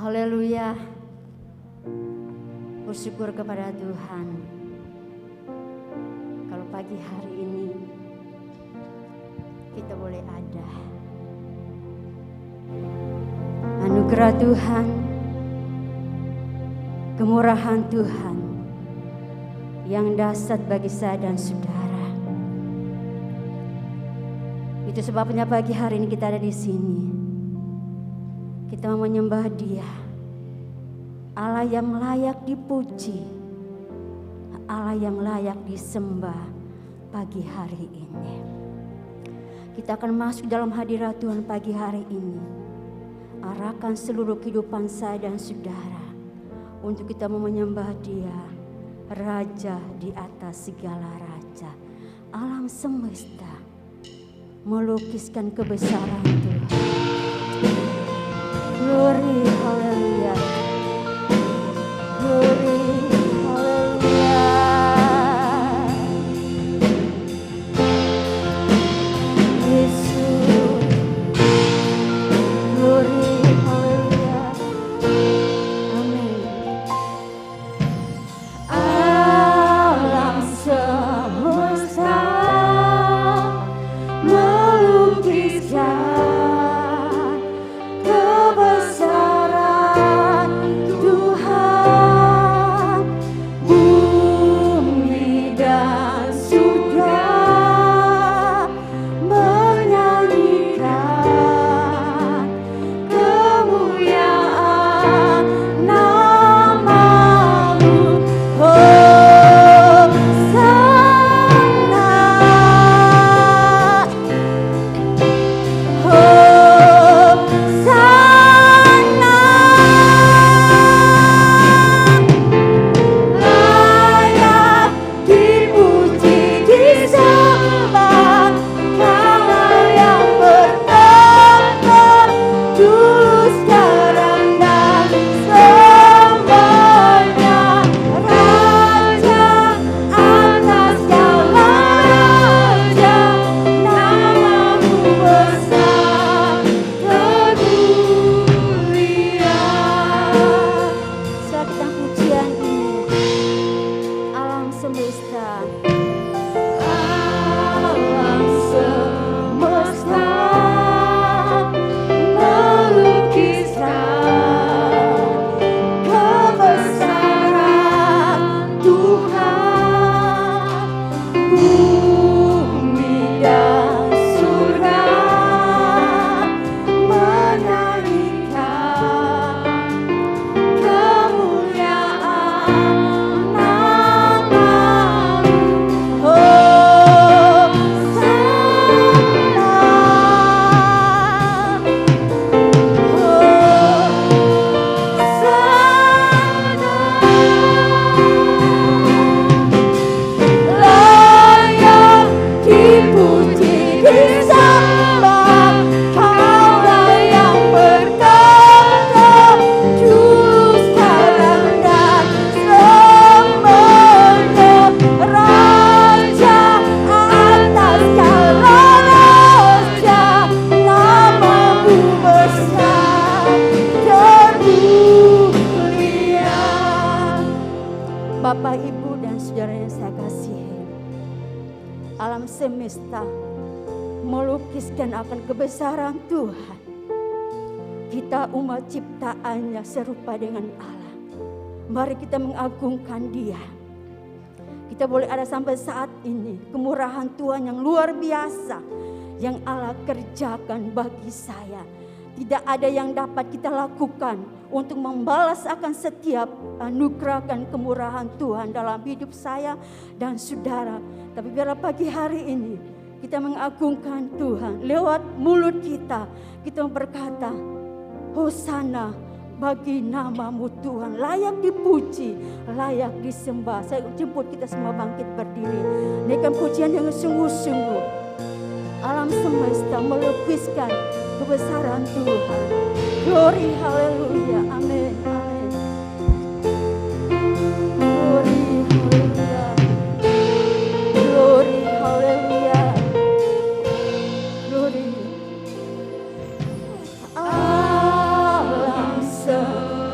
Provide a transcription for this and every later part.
Haleluya. Bersyukur kepada Tuhan. Kalau pagi hari ini kita boleh ada anugerah Tuhan, kemurahan Tuhan yang dahsyat bagi saya dan saudara. Itu sebabnya pagi hari ini kita ada di sini. Kita mau menyembah Dia, Allah yang layak dipuji, Allah yang layak disembah pagi hari ini. Kita akan masuk dalam hadirat Tuhan pagi hari ini. Arahkan seluruh kehidupan saya dan saudara untuk kita mau menyembah Dia, Raja di atas segala raja, alam semesta, melukiskan kebesaran Tuhan. Glory, haleluya. Glory, haleluya. Yesus, glory, haleluya. Amin. Alam semesta melukiskan Bapak, Ibu, dan saudara yang saya kasihi, alam semesta melukiskan akan kebesaran Tuhan. Kita umat ciptaannya serupa dengan Allah. Mari kita mengagungkan Dia. Kita boleh ada sampai saat ini kemurahan Tuhan yang luar biasa yang Allah kerjakan bagi saya. Tidak ada yang dapat kita lakukan untuk membalas akan setiap anugerah dan kemurahan Tuhan dalam hidup saya dan saudara. Tapi biarlah pagi hari ini kita mengagungkan Tuhan. Lewat mulut kita, kita berkata, Hosana bagi nama-Mu Tuhan. Layak dipuji, layak disembah. Saya jemput kita semua bangkit berdiri. Naikkan pujian yang sungguh-sungguh. Alam semesta melukiskan kebesaran Tuhan. Glory, haleluya, amin, amin. Glory, haleluya. Glory, haleluya. Glory. Alam semesta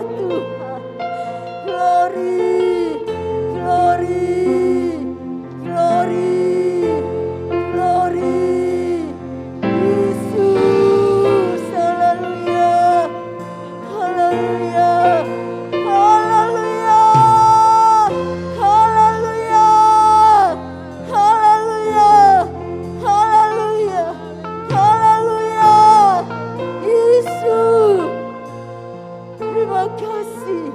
Tuhan. Glory, glory, glory, glory. Yesus, haleluya, haleluya, haleluya, haleluya, haleluya, haleluya, haleluya. Yesus, terima kasih.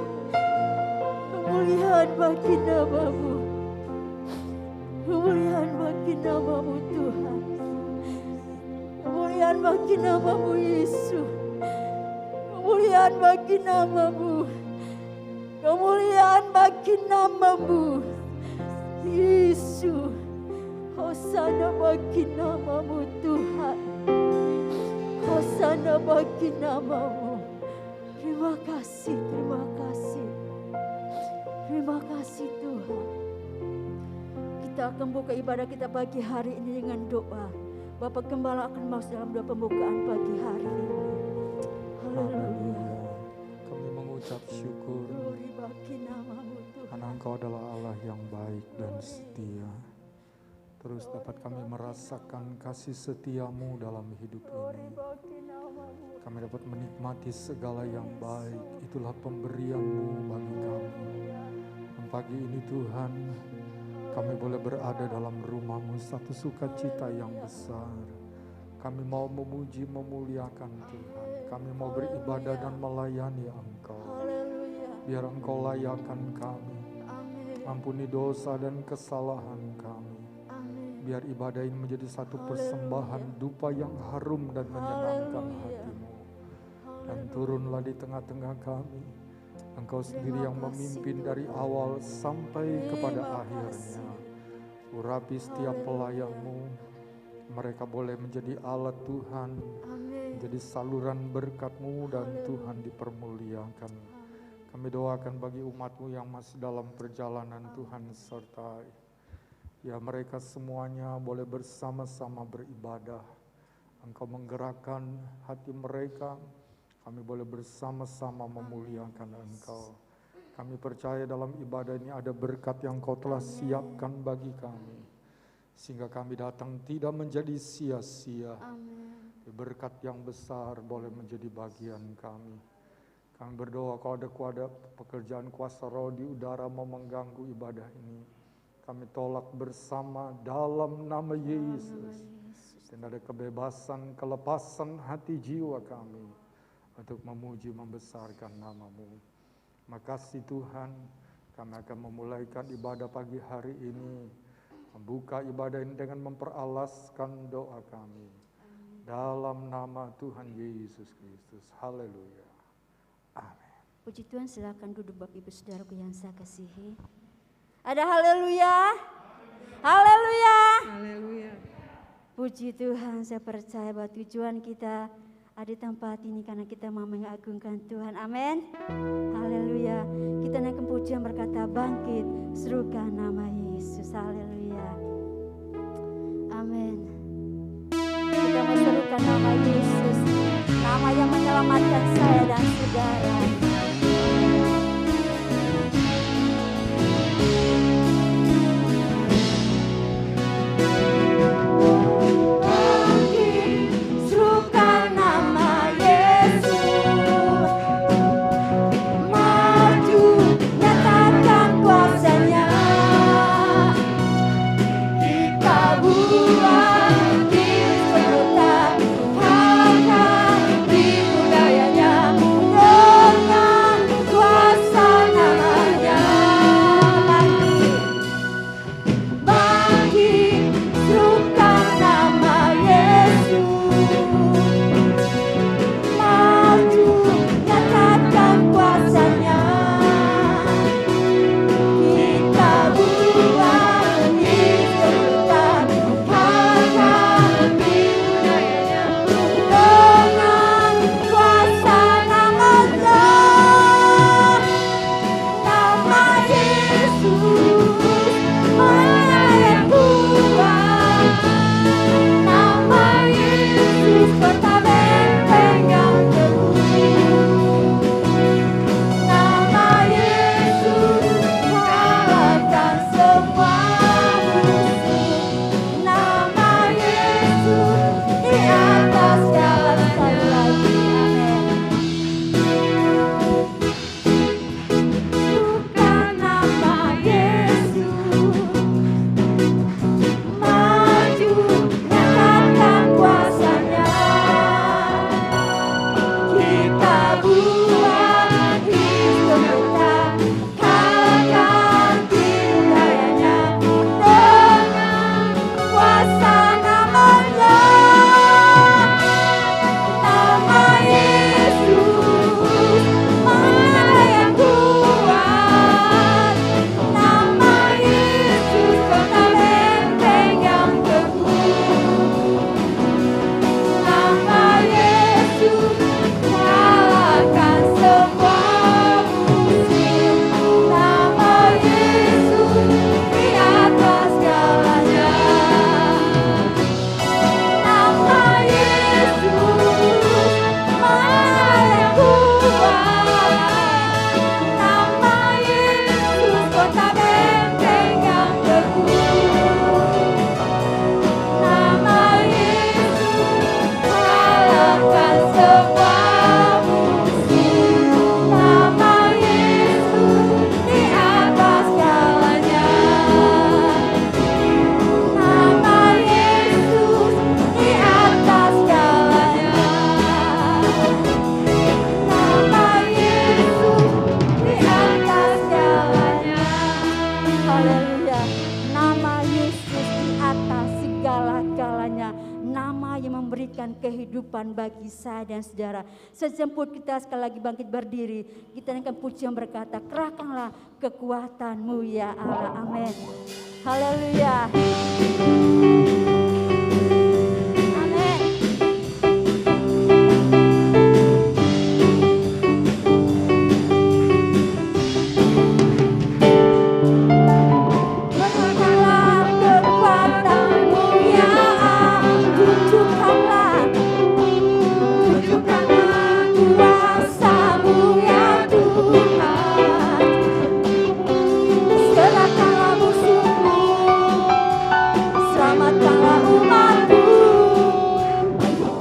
Kemuliaan bagi nama-Mu. Kemuliaan bagi nama-Mu Tuhan. Kemuliaan bagi nama-Mu Yesus. Kemuliaan bagi nama-Mu. Kemuliaan bagi nama-Mu Yesus. Hosana bagi nama-Mu Tuhan. Hosana bagi nama-Mu. Terima kasih, terima kasih. Terima kasih Tuhan. Kita akan buka ibadah kita pagi hari ini dengan doa. Bapak Gembala akan masuk dalam doa pembukaan pagi hari ini. Haleluya. Kami mengucap syukur Glory bagi nama-Mu Tuhan. karena Engkau adalah Allah yang baik dan setia. Terus dapat kami merasakan kasih setiamu dalam hidup Glory ini. bagi nama-Mu. Kami dapat menikmati segala yang baik. Itulah pemberian-Mu bagi kami. Dan pagi ini Tuhan, kami boleh berada dalam rumah-Mu, satu sukacita yang besar. Kami mau memuji, memuliakan Tuhan. Kami mau beribadah dan melayani Engkau. Haleluya. Biar Engkau layakkan kami. Amin. Ampuni dosa dan kesalahan kami. Amin. Biar ibadah ini menjadi satu persembahan dupa yang harum dan menyenangkan Haleluya. hati-Mu. Dan turunlah di tengah-tengah kami. Engkau sendiri yang memimpin dari awal sampai kepada akhirnya. Urapi setiap pelayan-Mu. Mereka boleh menjadi alat Tuhan, Amin. menjadi saluran berkat-Mu dan Tuhan dipermuliakan. Kami doakan bagi umat-Mu yang masih dalam perjalanan Tuhan sertai. Ya mereka semuanya boleh bersama-sama beribadah. Engkau menggerakkan hati mereka. Kami boleh bersama-sama memuliakan Engkau. Kami percaya dalam ibadah ini ada berkat yang Kau telah siapkan bagi kami. Sehingga kami datang tidak menjadi sia-sia. Amin. Berkat yang besar boleh menjadi bagian kami. Kami berdoa kalau ada pekerjaan kuasa roh di udara mau mengganggu ibadah ini. Kami tolak bersama dalam nama Yesus. Dan ada kebebasan, kelepasan hati jiwa kami untuk memuji, membesarkan nama-Mu. Makasih Tuhan, kami akan memulaikan ibadah pagi hari ini. Membuka ibadah ini dengan memperalaskan doa kami. Dalam nama Tuhan Yesus Kristus. Haleluya. Amin. Puji Tuhan, silakan duduk Bapak Ibu Saudaraku yang saya kasihi. Ada haleluya. Haleluya. Haleluya. Puji Tuhan, saya percaya bahwa tujuan kita ada di tempat ini karena kita mau mengagungkan Tuhan. Amin. Haleluya. Kita naikkan pujian berkata bangkit, serukan nama Yesus. Haleluya. Amin. Kita menserukan nama Yesus, nama yang menyelamatkan saya dan saudara. Di budayanya kehidupan bagi saya dan saudara. Sejemput kita sekali lagi bangkit berdiri, kita akan pujian berkata, kerahkanlah kekuatan-Mu ya Allah. Amin. Haleluya. Amin. Kerahkanlah kekuatan-Mu ya Allah. Tunjukkanlah kuasa-Mu ya Tuhan. Serahkanlah musuh-Mu, selamatkanlah umat-Mu.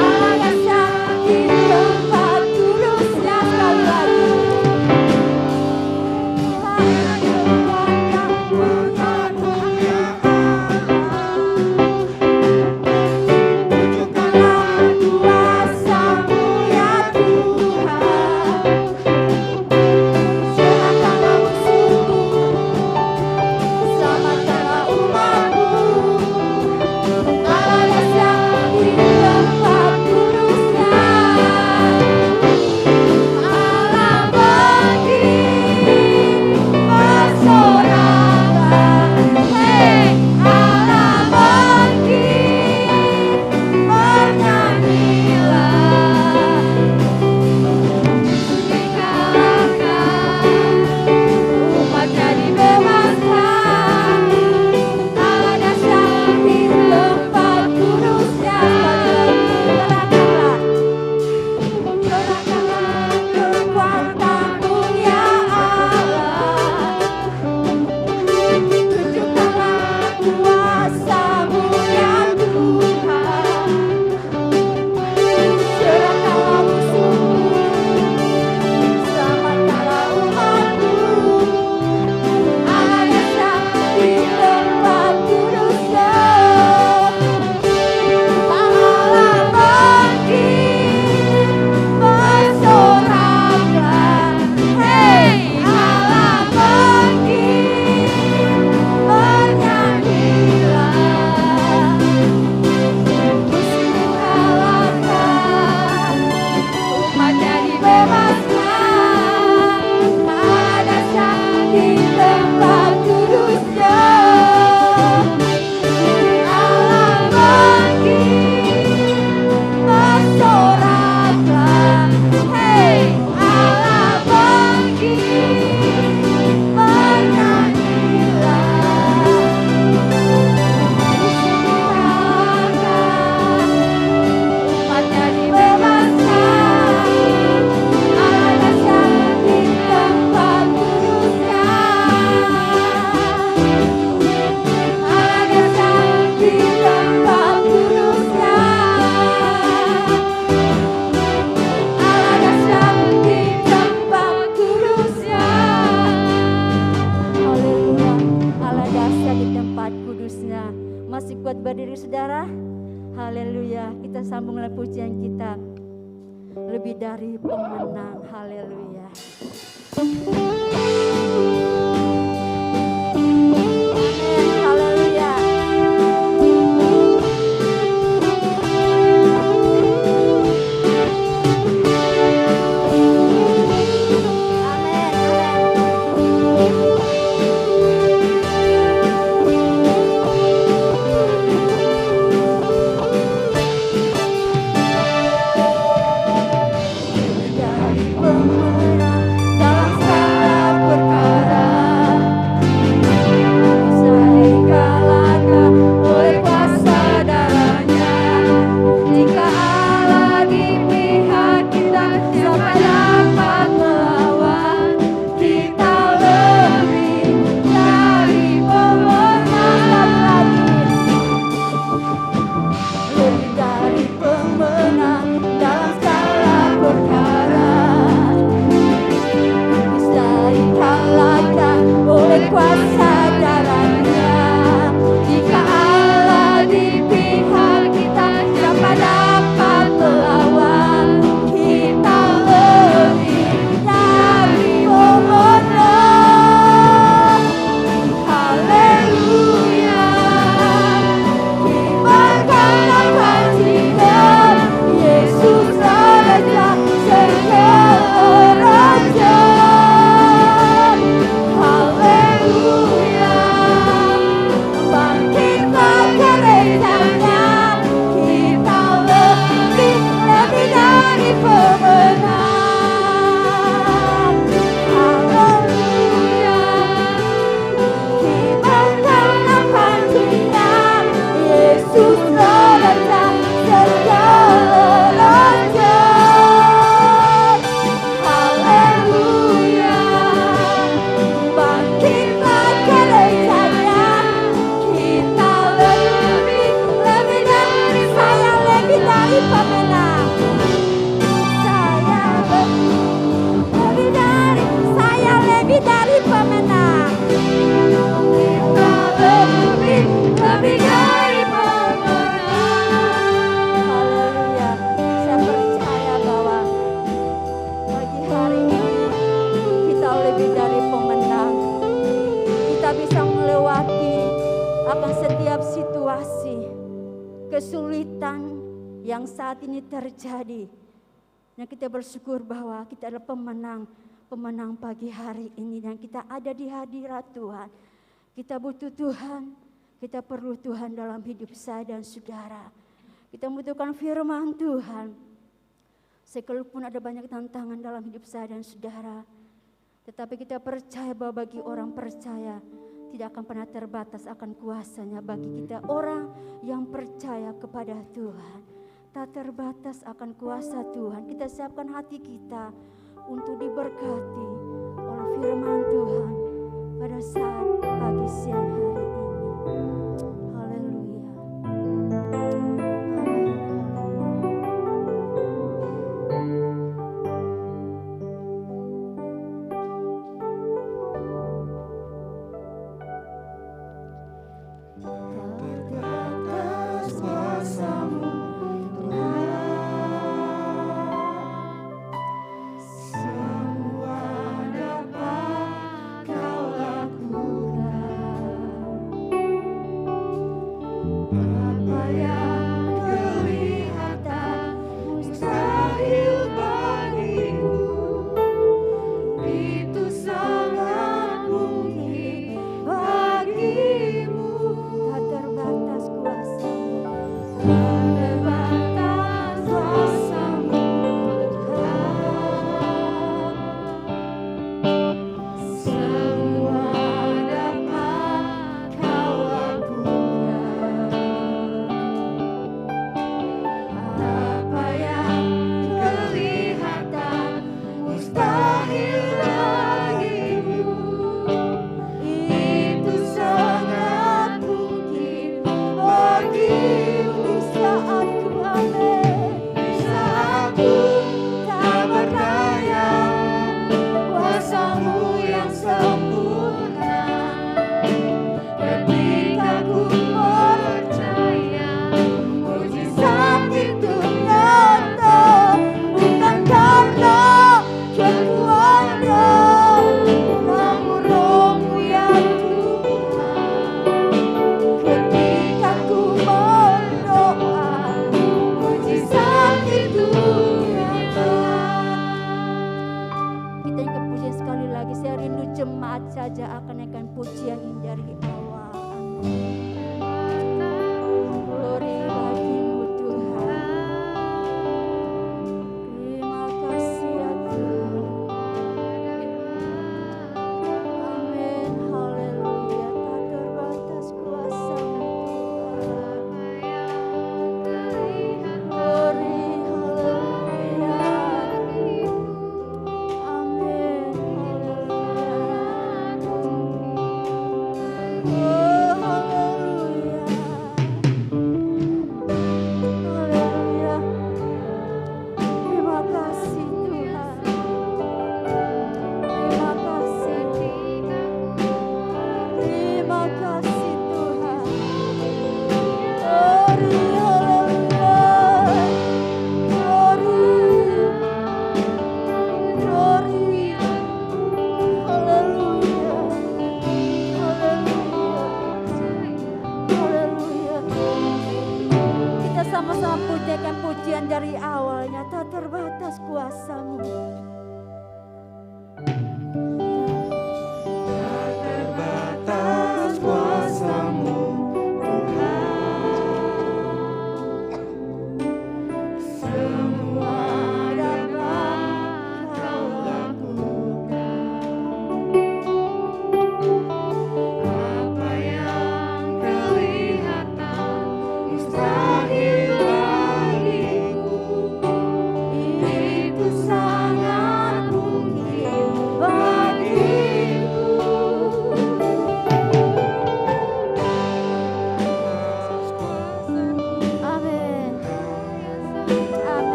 Allah dahsyat di tempat kudus-Nya. Sekali lagi. Tunjukkanlah kuasa-Mu ya Tuhan. Serahkanlah musuh-Mu, selamatkanlah umat-Mu. Allah dahsyat di tempat kudus-Nya. Allah bangkit, bersoraklah. Hei, Allah bangkit, bernyanyilah. Dikalahkan, umatnya dibebaskan. Allah dahsyat di tempat kudus-Nya. Kerahkanlah kekuatan-Mu ya Allah. Tunjukkanlah kuasa-Mu ya Tuhan. Serahkanlah musuh-Mu, selamatkanlah umat-Mu. Allah dahsyat di tempat kudus-Nya. Allah bangkit, bersoraklah. Hei, Allah bangkit, bernyanyilah. Musuh kalahkan, umatnya dibebaskan. Allah dahsyat di tempat kudus-Nya. Allah bangkit, bersoraklah. Hei, Allah bangkit, bernyanyilah. Umatnya dibebaskan. Allah dahsyat di tempat kudus-Nya. Allah dahsyat di tempat kudus-Nya. Allah dahsyat di tempat kudus-Nya. Haleluya. Allah dahsyat di tempat kudus-Nya. Masih kuat berdiri saudara? Haleluya. Kita sambunglah pujian kita. Lebih dari pemenang. Haleluya. Amin. Haleluya. Dari pemenang dalam kesulitan yang saat ini terjadi. Dan kita bersyukur bahwa kita adalah pemenang pagi hari ini. Dan kita ada di hadirat Tuhan. Kita butuh Tuhan, kita perlu Tuhan dalam hidup saya dan saudara. Kita membutuhkan firman Tuhan. Sekalipun ada banyak tantangan dalam hidup saya dan saudara, tetapi kita percaya bahwa bagi orang percaya tidak akan pernah terbatas akan kuasanya. Bagi kita orang yang percaya kepada Tuhan, tak terbatas akan kuasa Tuhan. Kita siapkan hati kita untuk diberkati oleh firman Tuhan pada saat pagi siang hari ini. Haleluya.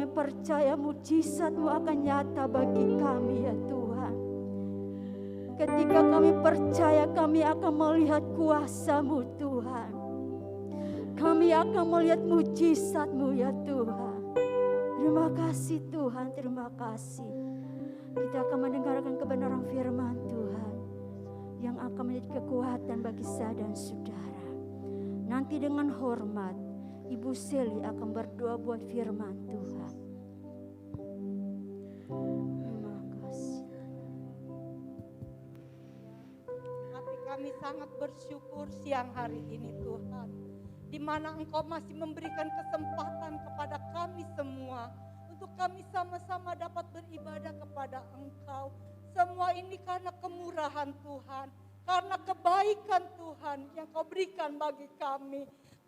kami percaya mujizat-Mu akan nyata bagi kami ya Tuhan. Ketika kami percaya kami akan melihat kuasa-Mu Tuhan. Kami akan melihat mujizat-Mu ya Tuhan. Terima kasih Tuhan, terima kasih. Kita akan mendengarkan kebenaran firman Tuhan yang akan menjadi kekuatan bagi saya dan saudara. Nanti dengan hormat, Ibu Seli akan berdoa buat firman Tuhan. Terima kasih. Hati kami sangat bersyukur siang hari ini Tuhan, di mana Engkau masih memberikan kesempatan kepada kami semua untuk kami sama-sama dapat beribadah kepada Engkau. Semua ini karena kemurahan Tuhan, karena kebaikan Tuhan yang Kau berikan bagi kami.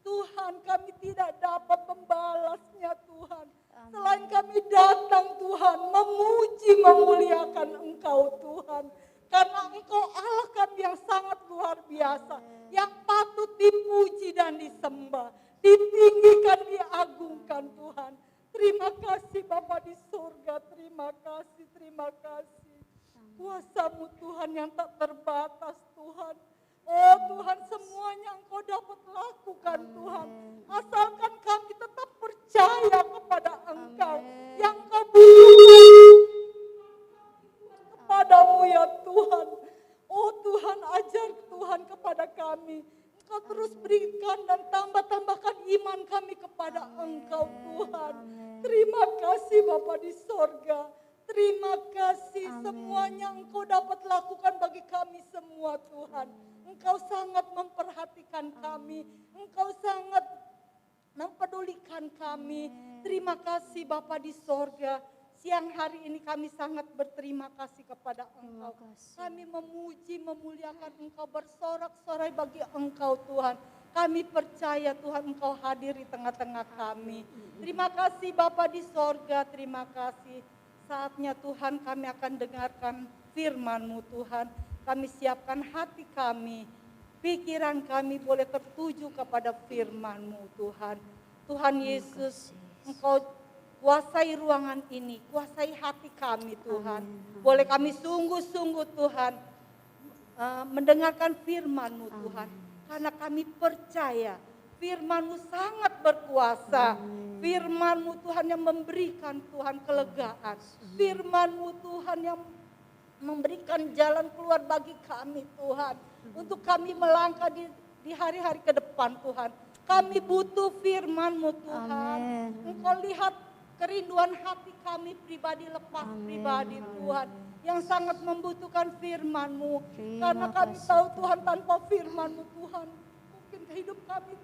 Tuhan, kami tidak dapat membalasnya Tuhan. Selain kami datang Tuhan, memuji, memuliakan Engkau Tuhan. Karena Engkau Allah kami yang sangat luar biasa, yang patut dipuji dan disembah, ditinggikan, diagungkan Tuhan. Terima kasih Bapa di surga, terima kasih, terima kasih. Kuasa-Mu Tuhan yang tak terbatas Tuhan. Oh Tuhan, semuanya Engkau dapat lakukan Tuhan. Asalkan kami tetap percaya kepada Engkau. Yang Engkau butuhkan kepadamu ya Tuhan. Oh Tuhan, ajar Tuhan kepada kami. Engkau terus berikan dan tambahkan iman kami kepada Engkau Tuhan. Terima kasih Bapa di sorga. Terima kasih semuanya Engkau dapat lakukan bagi kami semua Tuhan. Engkau sangat memperhatikan kami. Engkau sangat mempedulikan kami. Terima kasih Bapa di sorga. Siang hari ini kami sangat berterima kasih kepada Engkau. Kami memuji, memuliakan Engkau, bersorak-sorai bagi Engkau Tuhan. Kami percaya Tuhan Engkau hadir di tengah-tengah kami. Terima kasih Bapa di sorga, terima kasih. Saatnya Tuhan kami akan dengarkan firman-Mu Tuhan. Kami siapkan hati kami, pikiran kami boleh tertuju kepada firman-Mu Tuhan. Tuhan Yesus, Engkau kuasai ruangan ini, kuasai hati kami Tuhan. Boleh kami sungguh-sungguh Tuhan mendengarkan firman-Mu Tuhan. Karena kami percaya firman-Mu sangat berkuasa. Firman-Mu Tuhan yang memberikan Tuhan kelegaan. Firman-Mu Tuhan yang memberikan jalan keluar bagi kami Tuhan. Untuk kami melangkah di hari-hari ke depan Tuhan. Kami butuh firman-Mu Tuhan. Engkau lihat kerinduan hati kami pribadi lepas pribadi Tuhan. Yang sangat membutuhkan firman-Mu. Karena kami tahu Tuhan, tanpa firman-Mu Tuhan, mungkin hidup kami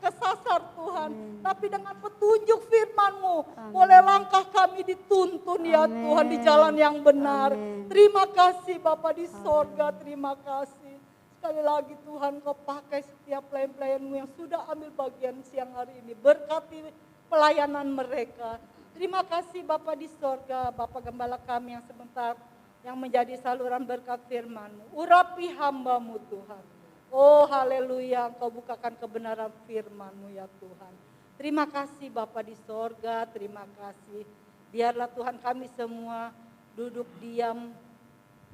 kesasar Tuhan. Tapi dengan petunjuk firman-Mu, boleh langkah kami dituntun ya Tuhan di jalan yang benar. Terima kasih Bapa di sorga, terima kasih. Sekali lagi Tuhan, Kau pakai setiap pelayan-pelayan-Mu yang sudah ambil bagian siang hari ini. Berkati pelayanan mereka. Terima kasih Bapa di sorga, Bapa Gembala kami yang sebentar yang menjadi saluran berkat firman-Mu. Urapi hamba-Mu Tuhan. Oh haleluya, Engkau bukakan kebenaran firman-Mu ya Tuhan. Terima kasih Bapa di sorga, terima kasih. Biarlah Tuhan kami semua duduk diam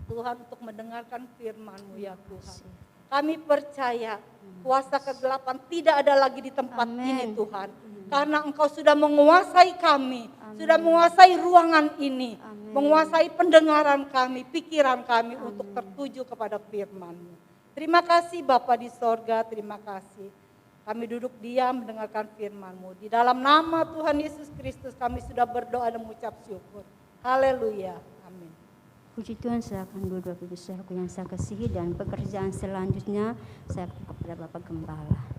Tuhan untuk mendengarkan firman-Mu ya Tuhan. Kami percaya kuasa kegelapan tidak ada lagi di tempat ini Tuhan. Karena Engkau sudah menguasai kami, sudah menguasai ruangan ini, menguasai pendengaran kami, pikiran kami untuk tertuju kepada firman-Mu. Terima kasih Bapa di sorga, terima kasih. Kami duduk diam mendengarkan firman-Mu. Di dalam nama Tuhan Yesus Kristus kami sudah berdoa dan mengucap syukur. Haleluya. Amin. Puji Tuhan, saya akan berdoa Ibu Saudaraku yang saya kasihi, dan pekerjaan selanjutnya saya kepada Bapak Gembala.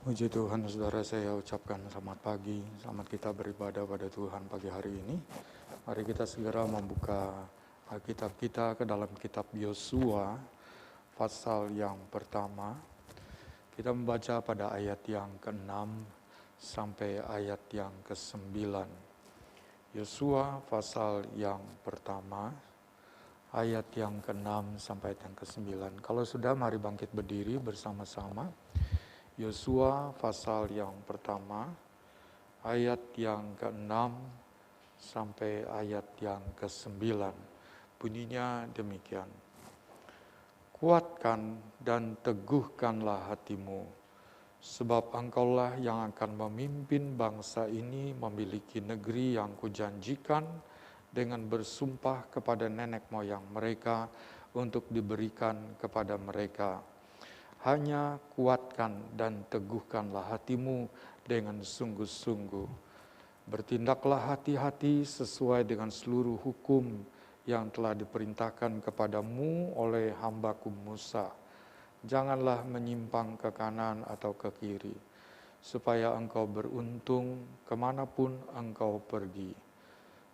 Puji Tuhan, saudara, saya ucapkan selamat pagi, selamat kita beribadah pada Tuhan pagi hari ini. Mari kita segera membuka Alkitab kita ke dalam kitab Yosua, pasal yang pertama. Kita membaca pada ayat yang ke-6 sampai ayat yang ke-9. Yosua pasal yang pertama, ayat yang ke-6 sampai ayat yang ke-9. Kalau sudah, mari bangkit berdiri bersama-sama. Yosua pasal yang pertama, ayat yang ke-6 sampai ayat yang ke-9. Bunyinya demikian. Kuatkan dan teguhkanlah hatimu, sebab engkaulah yang akan memimpin bangsa ini memiliki negeri yang kujanjikan dengan bersumpah kepada nenek moyang mereka untuk diberikan kepada mereka. Hanya kuatkan dan teguhkanlah hatimu dengan sungguh-sungguh. Bertindaklah hati-hati sesuai dengan seluruh hukum yang telah diperintahkan kepadamu oleh hambaku Musa. Janganlah menyimpang ke kanan atau ke kiri, supaya engkau beruntung kemanapun engkau pergi.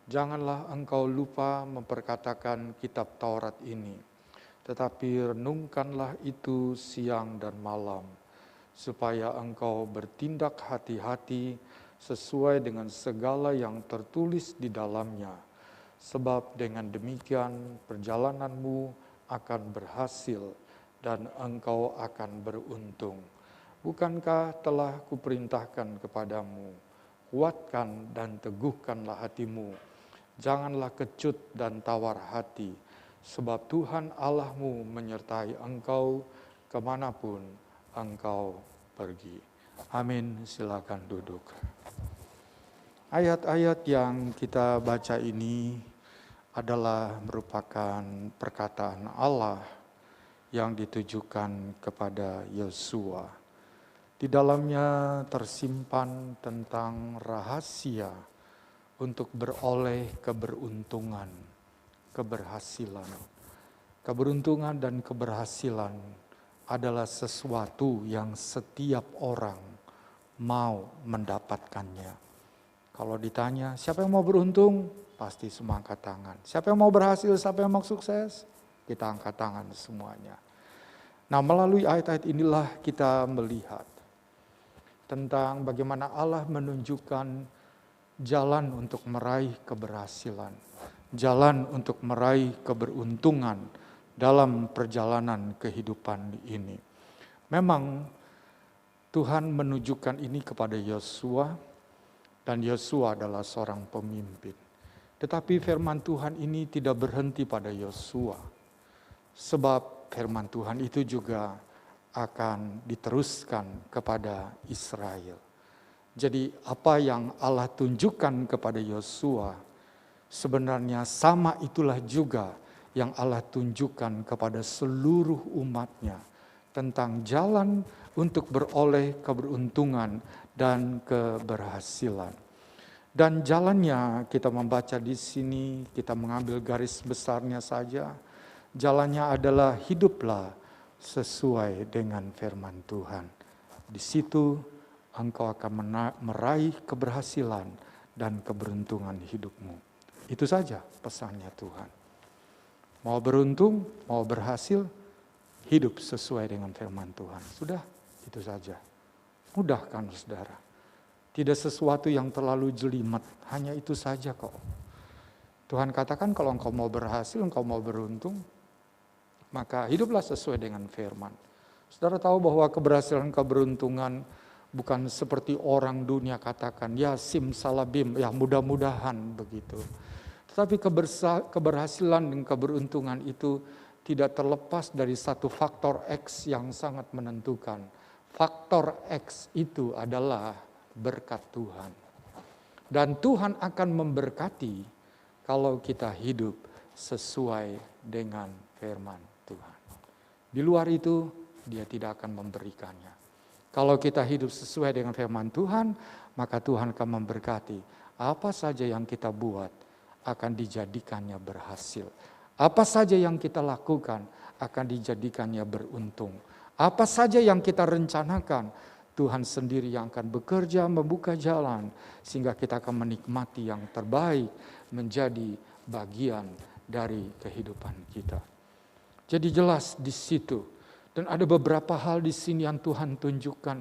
Janganlah engkau lupa memperkatakan kitab Taurat ini, tetapi renungkanlah itu siang dan malam, supaya engkau bertindak hati-hati sesuai dengan segala yang tertulis di dalamnya. Sebab dengan demikian perjalananmu akan berhasil dan engkau akan beruntung. Bukankah telah kuperintahkan kepadamu, kuatkan dan teguhkanlah hatimu, janganlah kecut dan tawar hati, sebab Tuhan Allahmu menyertai engkau kemanapun engkau pergi. Amin. Silakan duduk. Ayat-ayat yang kita baca ini adalah merupakan perkataan Allah yang ditujukan kepada Yosua. Di dalamnya tersimpan tentang rahasia untuk beroleh keberuntungan, keberhasilan. Keberuntungan dan keberhasilan adalah sesuatu yang setiap orang mau mendapatkannya. Kalau ditanya, siapa yang mau beruntung? Pasti semua angkat tangan. Siapa yang mau berhasil, siapa yang mau sukses? Kita angkat tangan semuanya. Nah, melalui ayat-ayat inilah kita melihat tentang bagaimana Allah menunjukkan jalan untuk meraih keberhasilan, jalan untuk meraih keberuntungan dalam perjalanan kehidupan ini. Memang Tuhan menunjukkan ini kepada Yosua, dan Yosua adalah seorang pemimpin. Tetapi firman Tuhan ini tidak berhenti pada Yosua, sebab firman Tuhan itu juga akan diteruskan kepada Israel. Jadi apa yang Allah tunjukkan kepada Yosua, sebenarnya sama itulah juga yang Allah tunjukkan kepada seluruh umatnya, tentang jalan untuk beroleh keberuntungan dan keberhasilan. Dan jalannya kita membaca di sini, kita mengambil garis besarnya saja. Jalannya adalah hiduplah sesuai dengan firman Tuhan. Di situ engkau akan meraih keberhasilan dan keberuntungan hidupmu. Itu saja pesannya Tuhan. Mau beruntung, mau berhasil, hidup sesuai dengan firman Tuhan. Sudah, itu saja. Mudah kan saudara? Tidak sesuatu yang terlalu jelimet, hanya itu saja kok. Tuhan katakan kalau engkau mau berhasil, engkau mau beruntung, maka hiduplah sesuai dengan firman. Saudara tahu bahwa keberhasilan keberuntungan bukan seperti orang dunia katakan, ya simsalabim, ya mudah-mudahan begitu. Tetapi keberhasilan dan keberuntungan itu tidak terlepas dari satu faktor X yang sangat menentukan. Faktor X itu adalah berkat Tuhan. Dan Tuhan akan memberkati kalau kita hidup sesuai dengan firman Tuhan. Di luar itu, Dia tidak akan memberikannya. Kalau kita hidup sesuai dengan firman Tuhan, maka Tuhan akan memberkati. Apa saja yang kita buat akan dijadikannya berhasil. Apa saja yang kita lakukan akan dijadikannya beruntung. Apa saja yang kita rencanakan, Tuhan sendiri yang akan bekerja membuka jalan sehingga kita akan menikmati yang terbaik menjadi bagian dari kehidupan kita. Jadi jelas di situ. Dan ada beberapa hal di sini yang Tuhan tunjukkan.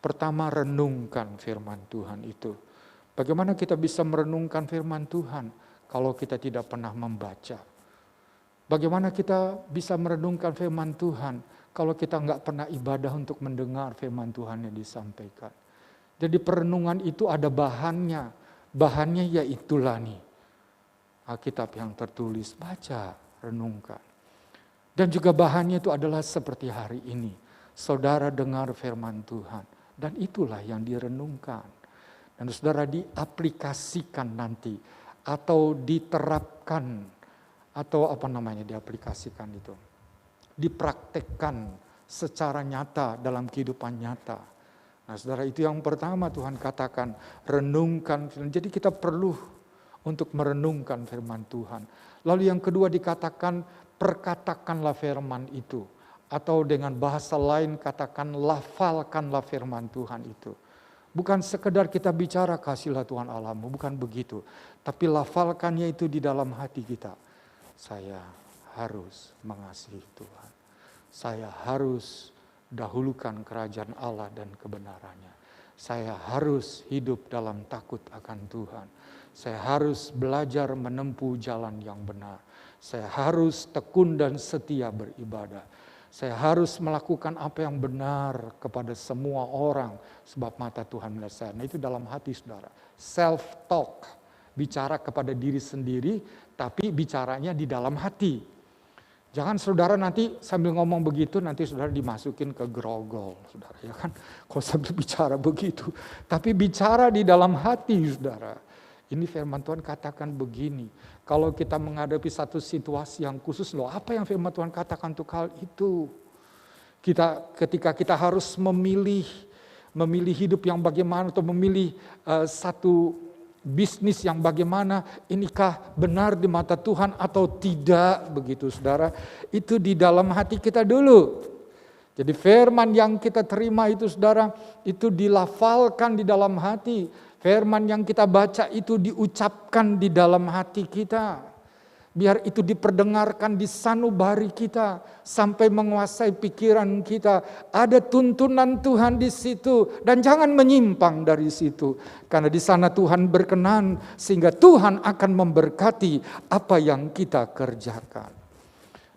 Pertama, renungkan firman Tuhan itu. Bagaimana kita bisa merenungkan firman Tuhan kalau kita tidak pernah membaca? Bagaimana kita bisa merenungkan firman Tuhan kalau kita nggak pernah ibadah untuk mendengar firman Tuhan yang disampaikan? Jadi perenungan itu ada bahannya. Bahannya yaitulah nih Alkitab yang tertulis, baca, renungkan. Dan juga bahannya itu adalah seperti hari ini. Saudara dengar firman Tuhan. Dan itulah yang direnungkan. Dan saudara diaplikasikan nanti. Atau diterapkan. Atau diaplikasikan itu. Dipraktekkan secara nyata dalam kehidupan nyata. Nah saudara, itu yang pertama Tuhan katakan. Renungkan. Jadi kita perlu untuk merenungkan firman Tuhan. Lalu yang kedua dikatakan, perkatakanlah firman itu. Atau dengan bahasa lain katakan, lafalkanlah firman Tuhan itu. Bukan sekedar kita bicara kasihlah Tuhan Allahmu, bukan begitu. Tapi lafalkannya itu di dalam hati kita. Saya harus mengasihi Tuhan. Saya harus dahulukan kerajaan Allah dan kebenarannya. Saya harus hidup dalam takut akan Tuhan. Saya harus belajar menempuh jalan yang benar. Saya harus tekun dan setia beribadah. Saya harus melakukan apa yang benar kepada semua orang. Sebab mata Tuhan melihat saya. Nah itu dalam hati saudara. Self-talk. Bicara kepada diri sendiri, tapi bicaranya di dalam hati. Jangan saudara nanti sambil ngomong begitu, nanti saudara dimasukin ke grogol. Saudara, ya kan? Kalau sambil bicara begitu. Tapi bicara di dalam hati saudara. Ini firman Tuhan katakan begini. Kalau kita menghadapi satu situasi yang khusus, loh apa yang firman Tuhan katakan untuk hal itu? Ketika kita harus memilih hidup yang bagaimana atau memilih satu bisnis yang bagaimana, inikah benar di mata Tuhan atau tidak, begitu saudara. Itu di dalam hati kita dulu. Jadi firman yang kita terima itu saudara, itu dilafalkan di dalam hati. Firman yang kita baca itu diucapkan di dalam hati kita. Biar itu diperdengarkan di sanubari kita sampai menguasai pikiran kita. Ada tuntunan Tuhan di situ dan jangan menyimpang dari situ. Karena di sana Tuhan berkenan sehingga Tuhan akan memberkati apa yang kita kerjakan.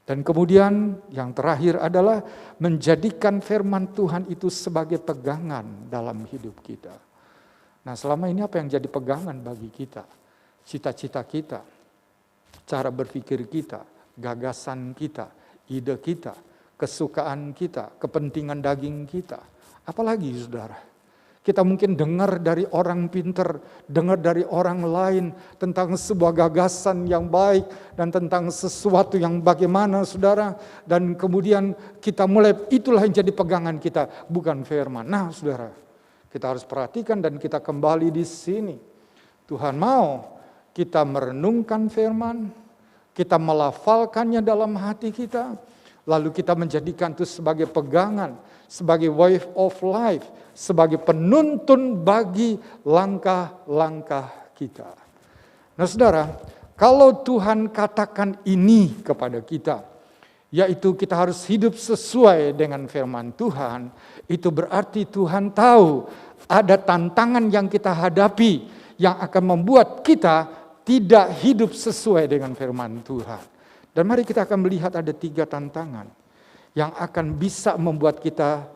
Dan kemudian yang terakhir adalah menjadikan firman Tuhan itu sebagai pegangan dalam hidup kita. Nah selama ini apa yang jadi pegangan bagi kita? Cita-cita kita, cara berpikir kita, gagasan kita, ide kita, kesukaan kita, kepentingan daging kita. Apalagi saudara, kita mungkin dengar dari orang pintar, dengar dari orang lain tentang sebuah gagasan yang baik dan tentang sesuatu yang bagaimana saudara. Dan kemudian kita mulai, itulah yang jadi pegangan kita, bukan firman. Nah saudara, kita harus perhatikan dan kita kembali di sini. Tuhan mau kita merenungkan firman, kita melafalkannya dalam hati kita, lalu kita menjadikan itu sebagai pegangan, sebagai way of life, sebagai penuntun bagi langkah-langkah kita. Nah saudara, kalau Tuhan katakan ini kepada kita, yaitu kita harus hidup sesuai dengan firman Tuhan, itu berarti Tuhan tahu ada tantangan yang kita hadapi yang akan membuat kita tidak hidup sesuai dengan firman Tuhan. Dan mari kita akan melihat ada 3 tantangan yang akan bisa membuat kita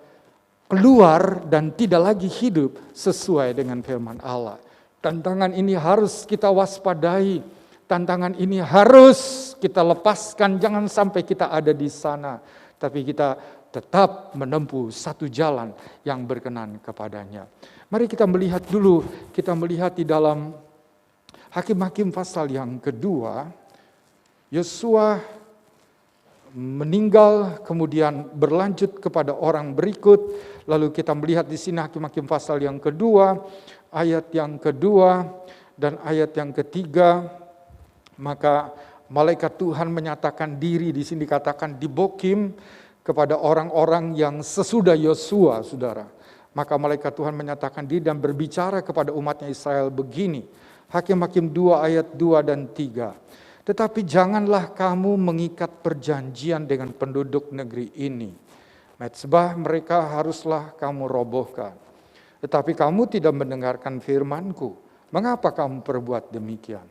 keluar dan tidak lagi hidup sesuai dengan firman Allah. Tantangan ini harus kita waspadai. Tantangan ini harus kita lepaskan, jangan sampai kita ada di sana. Tapi kita tetap menempuh satu jalan yang berkenan kepadanya. Mari kita melihat dulu, kita melihat di dalam Hakim-Hakim pasal yang kedua, Yosua meninggal, kemudian berlanjut kepada orang berikut. Lalu kita melihat di sini Hakim-Hakim pasal yang kedua, ayat yang kedua dan ayat yang ketiga. Maka malaikat Tuhan menyatakan diri, di sini dikatakan di Bokim, kepada orang-orang yang sesudah Yosua, saudara. Maka malaikat Tuhan menyatakan diri dan berbicara kepada umatnya Israel begini. Hakim-Hakim 2 ayat 2 dan 3. Tetapi janganlah kamu mengikat perjanjian dengan penduduk negeri ini. Mezbah mereka haruslah kamu robohkan. Tetapi kamu tidak mendengarkan firman-Ku. Mengapa kamu perbuat demikian?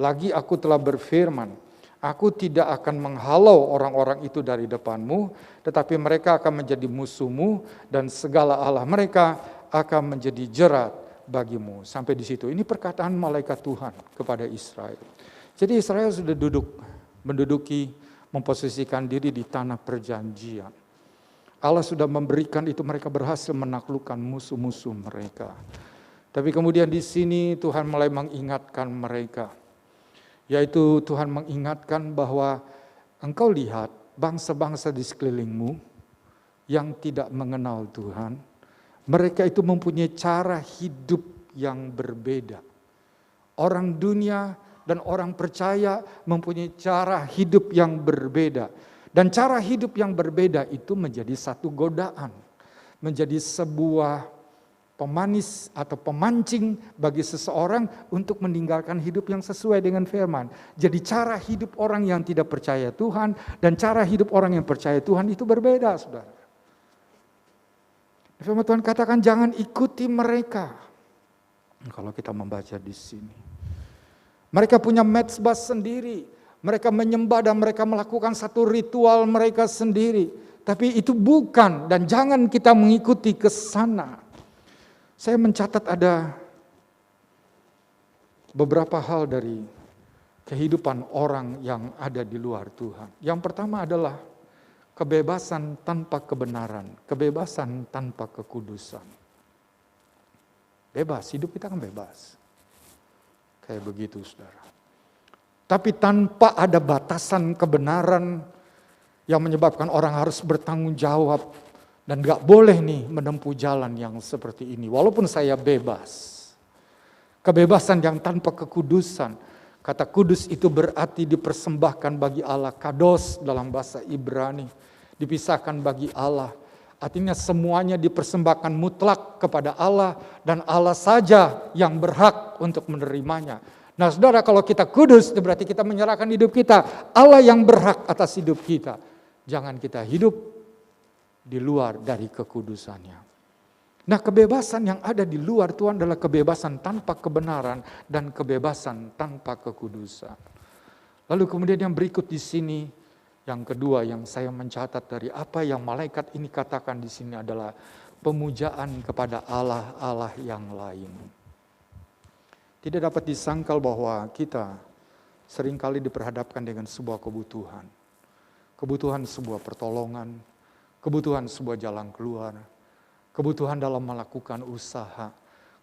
Lagi aku telah berfirman, aku tidak akan menghalau orang-orang itu dari depanmu, tetapi mereka akan menjadi musuhmu dan segala allah mereka akan menjadi jerat bagimu. Sampai di situ. Ini perkataan malaikat Tuhan kepada Israel. Jadi Israel sudah menduduki, memposisikan diri di tanah perjanjian. Allah sudah memberikan itu, mereka berhasil menaklukkan musuh-musuh mereka. Tapi kemudian di sini Tuhan mulai mengingatkan mereka. Yaitu Tuhan mengingatkan bahwa engkau lihat bangsa-bangsa di sekelilingmu yang tidak mengenal Tuhan. Mereka itu mempunyai cara hidup yang berbeda. Orang dunia dan orang percaya mempunyai cara hidup yang berbeda. Dan cara hidup yang berbeda itu menjadi satu godaan. Menjadi sebuah pemanis atau pemancing bagi seseorang untuk meninggalkan hidup yang sesuai dengan firman. Jadi cara hidup orang yang tidak percaya Tuhan dan cara hidup orang yang percaya Tuhan itu berbeda, saudara. Firman Tuhan katakan jangan ikuti mereka. Kalau kita membaca di sini. Mereka punya mezbah sendiri. Mereka menyembah dan mereka melakukan satu ritual mereka sendiri. Tapi itu bukan dan jangan kita mengikuti ke sana. Saya mencatat ada beberapa hal dari kehidupan orang yang ada di luar Tuhan. Yang pertama adalah kebebasan tanpa kebenaran, kebebasan tanpa kekudusan. Bebas, hidup kita kan bebas. Kayak begitu, saudara. Tapi tanpa ada batasan kebenaran yang menyebabkan orang harus bertanggung jawab. Dan gak boleh nih menempuh jalan yang seperti ini. Walaupun saya bebas. Kebebasan yang tanpa kekudusan. Kata kudus itu berarti dipersembahkan bagi Allah. Kados dalam bahasa Ibrani. Dipisahkan bagi Allah. Artinya semuanya dipersembahkan mutlak kepada Allah. Dan Allah saja yang berhak untuk menerimanya. Nah saudara, kalau kita kudus berarti kita menyerahkan hidup kita. Allah yang berhak atas hidup kita. Jangan kita hidup di luar dari kekudusannya. Nah kebebasan yang ada di luar Tuhan adalah kebebasan tanpa kebenaran dan kebebasan tanpa kekudusan. Lalu kemudian yang berikut di sini, yang kedua yang saya mencatat dari apa yang malaikat ini katakan di sini adalah pemujaan kepada Allah-Allah yang lain. Tidak dapat disangkal bahwa kita seringkali diperhadapkan dengan sebuah kebutuhan. Kebutuhan sebuah pertolongan, kebutuhan sebuah jalan keluar, kebutuhan dalam melakukan usaha,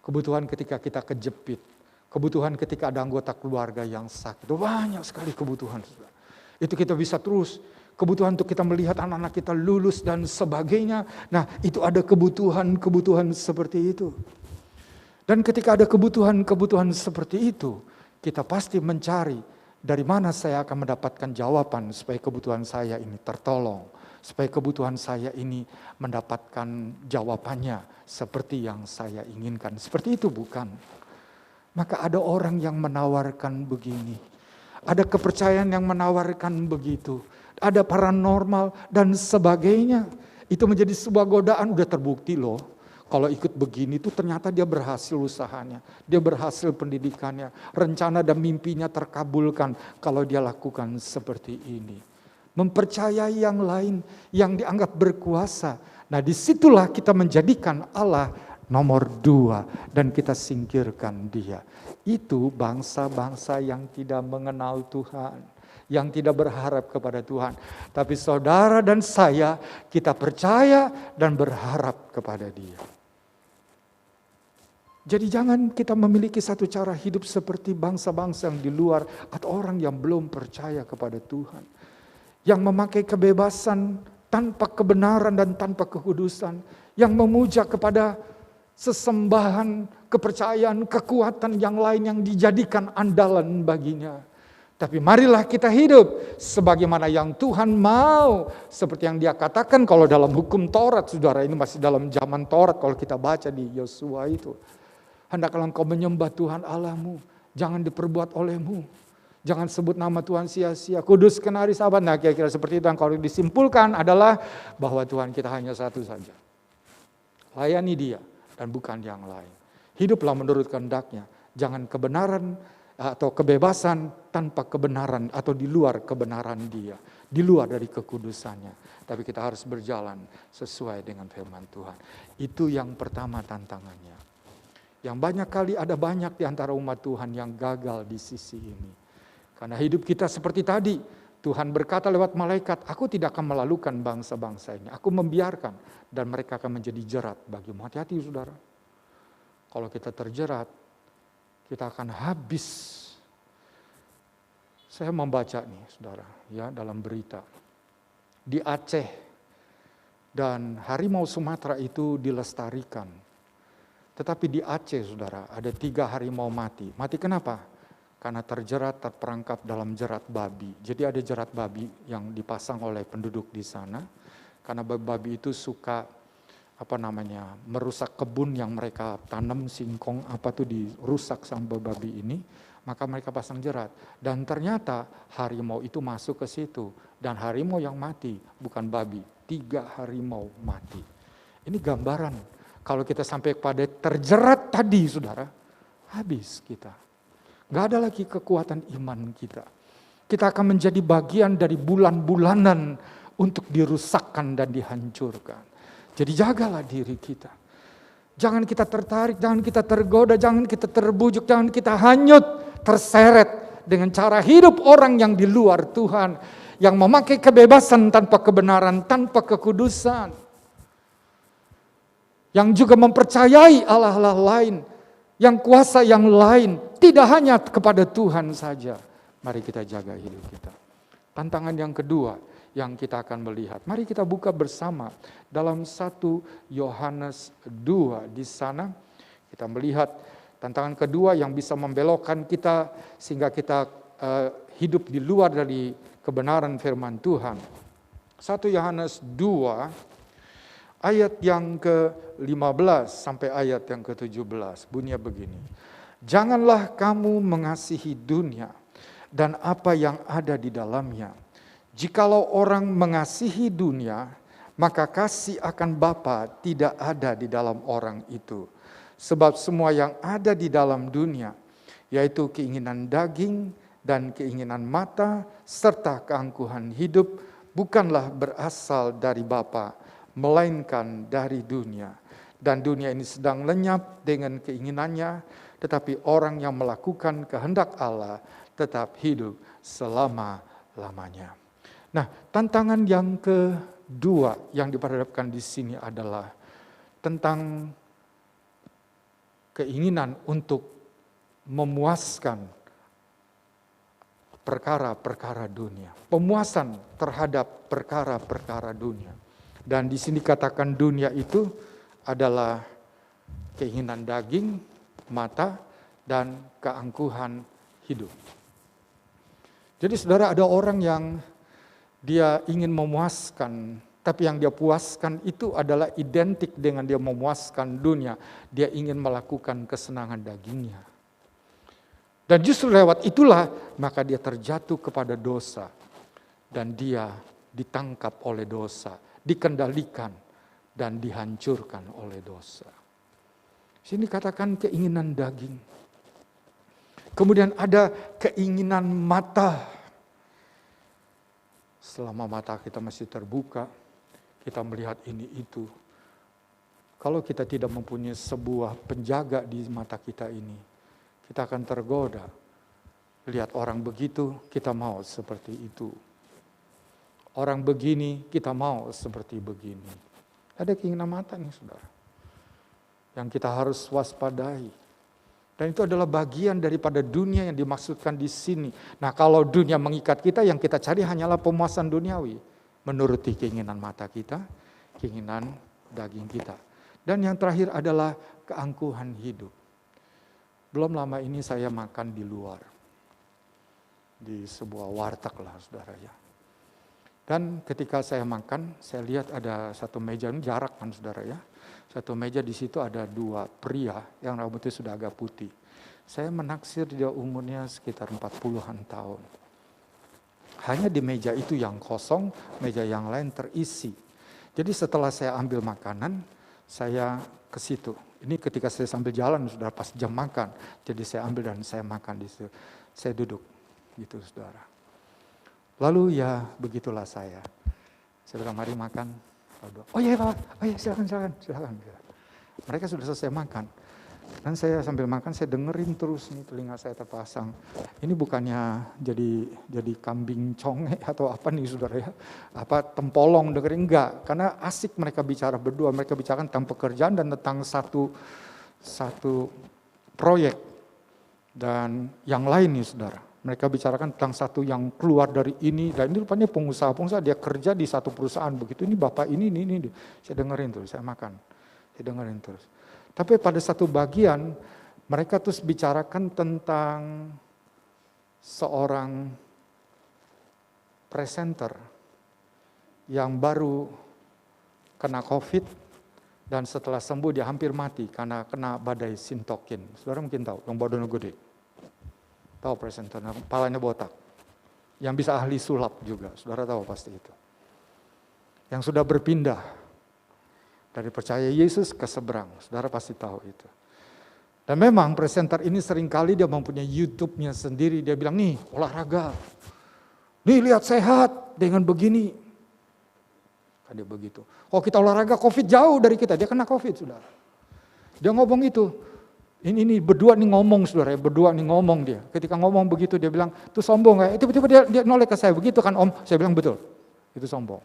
kebutuhan ketika kita kejepit, kebutuhan ketika ada anggota keluarga yang sakit. Banyak sekali kebutuhan. Itu kita bisa terus, kebutuhan untuk kita melihat anak-anak kita lulus dan sebagainya. Nah itu ada kebutuhan-kebutuhan seperti itu. Dan ketika ada kebutuhan-kebutuhan seperti itu, kita pasti mencari dari mana saya akan mendapatkan jawaban supaya kebutuhan saya ini tertolong. Supaya kebutuhan saya ini mendapatkan jawabannya seperti yang saya inginkan. Seperti itu bukan? Maka ada orang yang menawarkan begini. Ada kepercayaan yang menawarkan begitu. Ada paranormal dan sebagainya. Itu menjadi sebuah godaan, udah terbukti loh. Kalau ikut begini tuh ternyata dia berhasil usahanya. Dia berhasil pendidikannya. Rencana dan mimpinya terkabulkan kalau dia lakukan seperti ini. Mempercayai yang lain yang dianggap berkuasa. Nah disitulah kita menjadikan Allah nomor 2 dan kita singkirkan dia. Itu bangsa-bangsa yang tidak mengenal Tuhan. Yang tidak berharap kepada Tuhan. Tapi saudara dan saya kita percaya dan berharap kepada dia. Jadi jangan kita memiliki satu cara hidup seperti bangsa-bangsa yang di luar atau orang yang belum percaya kepada Tuhan. Yang memakai kebebasan tanpa kebenaran dan tanpa kekudusan. Yang memuja kepada sesembahan, kepercayaan, kekuatan yang lain yang dijadikan andalan baginya. Tapi marilah kita hidup sebagaimana yang Tuhan mau. Seperti yang dia katakan kalau dalam hukum Taurat, saudara, ini masih dalam zaman Taurat kalau kita baca di Yosua itu. Hendaklah engkau menyembah Tuhan Allahmu, jangan diperbuat olehmu. Jangan sebut nama Tuhan sia-sia, kuduskan hari Sabat. Nah, kira-kira seperti itu yang kalau disimpulkan adalah bahwa Tuhan kita hanya satu saja. Layani Dia dan bukan yang lain. Hiduplah menurut kehendak-Nya. Jangan kebenaran atau kebebasan tanpa kebenaran atau di luar kebenaran Dia, di luar dari kekudusannya. Tapi kita harus berjalan sesuai dengan firman Tuhan. Itu yang pertama tantangannya. Yang banyak kali ada banyak di antara umat Tuhan yang gagal di sisi ini. Karena hidup kita seperti tadi, Tuhan berkata lewat malaikat, aku tidak akan melalukan bangsa-bangsa ini. Aku membiarkan dan mereka akan menjadi jerat bagimu. Hati-hati saudara. Kalau kita terjerat, kita akan habis. Saya membaca nih saudara, ya dalam berita. Di Aceh dan harimau Sumatera itu dilestarikan. Tetapi di Aceh saudara, ada 3 harimau mati. Mati kenapa? Karena terjerat, terperangkap dalam jerat babi. Jadi ada jerat babi yang dipasang oleh penduduk di sana. Karena babi itu suka merusak kebun yang mereka tanam, singkong dirusak sama babi ini. Maka mereka pasang jerat. Dan ternyata harimau itu masuk ke situ. Dan harimau yang mati bukan babi, 3 harimau mati. Ini gambaran. Kalau kita sampai pada terjerat tadi saudara, habis kita. Gak ada lagi kekuatan iman kita. Kita akan menjadi bagian dari bulan-bulanan untuk dirusakkan dan dihancurkan. Jadi jagalah diri kita. Jangan kita tertarik, jangan kita tergoda, jangan kita terbujuk, jangan kita hanyut, terseret dengan cara hidup orang yang di luar Tuhan. Yang memakai kebebasan tanpa kebenaran, tanpa kekudusan. Yang juga mempercayai Allah-Allah lain. Yang kuasa yang lain, tidak hanya kepada Tuhan saja. Mari kita jaga hidup kita. Tantangan yang kedua yang kita akan melihat. Mari kita buka bersama dalam 1 Yohanes 2. Di sana kita melihat tantangan kedua yang bisa membelokkan kita sehingga kita hidup di luar dari kebenaran firman Tuhan. 1 Yohanes 2 ayat yang ke-15 sampai ayat yang ke-17. Bunyinya begini. Janganlah kamu mengasihi dunia dan apa yang ada di dalamnya. Jikalau orang mengasihi dunia, maka kasih akan Bapa tidak ada di dalam orang itu. Sebab semua yang ada di dalam dunia, yaitu keinginan daging dan keinginan mata, serta keangkuhan hidup, bukanlah berasal dari Bapa, melainkan dari dunia. Dan dunia ini sedang lenyap dengan keinginannya, tetapi orang yang melakukan kehendak Allah tetap hidup selama-lamanya. Nah, tantangan yang kedua yang diperhadapkan di sini adalah tentang keinginan untuk memuaskan perkara-perkara dunia. Pemuasan terhadap perkara-perkara dunia. Dan di sini katakan dunia itu adalah keinginan daging, mata, dan keangkuhan hidup. Jadi saudara, ada orang yang dia ingin memuaskan, tapi yang dia puaskan itu adalah identik dengan dia memuaskan dunia. Dia ingin melakukan kesenangan dagingnya. Dan justru lewat itulah maka dia terjatuh kepada dosa. Dan dia ditangkap oleh dosa, dikendalikan dan dihancurkan oleh dosa. Sini katakan keinginan daging. Kemudian ada keinginan mata. Selama mata kita masih terbuka, kita melihat ini itu. Kalau kita tidak mempunyai sebuah penjaga di mata kita ini, kita akan tergoda. Lihat orang begitu, kita mau seperti itu. Orang begini, kita mau seperti begini. Ada keinginan mata nih saudara, yang kita harus waspadai. Dan itu adalah bagian daripada dunia yang dimaksudkan di sini. Nah, kalau dunia mengikat kita, yang kita cari hanyalah pemuasan duniawi. Menuruti keinginan mata kita, keinginan daging kita. Dan yang terakhir adalah keangkuhan hidup. Belum lama ini saya makan di luar. di sebuah warteg lah saudara ya. Dan ketika saya makan, saya lihat ada satu meja, ini jarak kan saudara ya. Satu meja di situ ada dua pria yang rambutnya sudah agak putih. Saya menaksir dia umurnya sekitar 40-an tahun. Hanya di meja itu yang kosong, meja yang lain terisi. Jadi setelah saya ambil makanan, saya ke situ. Ini ketika saya sambil jalan sudah pas jam makan. Jadi saya ambil dan saya makan di situ. Saya duduk gitu saudara. Lalu ya begitulah saya. Saya bilang mari makan. Oh iya Pak, oh iya silakan. Mereka sudah selesai makan. Dan saya sambil makan saya dengerin terus nih, telinga saya terpasang. Ini bukannya jadi kambing conge atau apa nih saudara ya. Apa tempolong dengerin, enggak. Karena asik mereka bicara berdua. Mereka bicarakan tentang pekerjaan dan tentang satu proyek. Dan yang lain nih saudara. Mereka bicarakan tentang satu yang keluar dari ini, dan ini rupanya pengusaha dia kerja di satu perusahaan begitu. Ini bapak ini. Saya dengerin terus, saya makan, saya dengerin terus. Tapi pada satu bagian mereka terus bicarakan tentang seorang presenter yang baru kena COVID dan setelah sembuh dia hampir mati karena kena badai sintokin. Saudara mungkin tahu, yang badannya gede. Tahu presenter, kepalanya botak. Yang bisa ahli sulap juga, saudara tahu pasti itu. Yang sudah berpindah dari percaya Yesus ke seberang, saudara pasti tahu itu. Dan memang presenter ini seringkali dia mempunyai YouTube-nya sendiri, dia bilang nih olahraga, nih lihat sehat dengan begini. Dia begitu. Oh kita olahraga COVID jauh dari kita, dia kena COVID saudara. Dia ngomong itu. Ini berdua nih ngomong saudara, berdua nih ngomong dia. Ketika ngomong begitu dia bilang, itu sombong ya. Tiba-tiba dia noleh ke saya, begitu kan om? Saya bilang betul, itu sombong.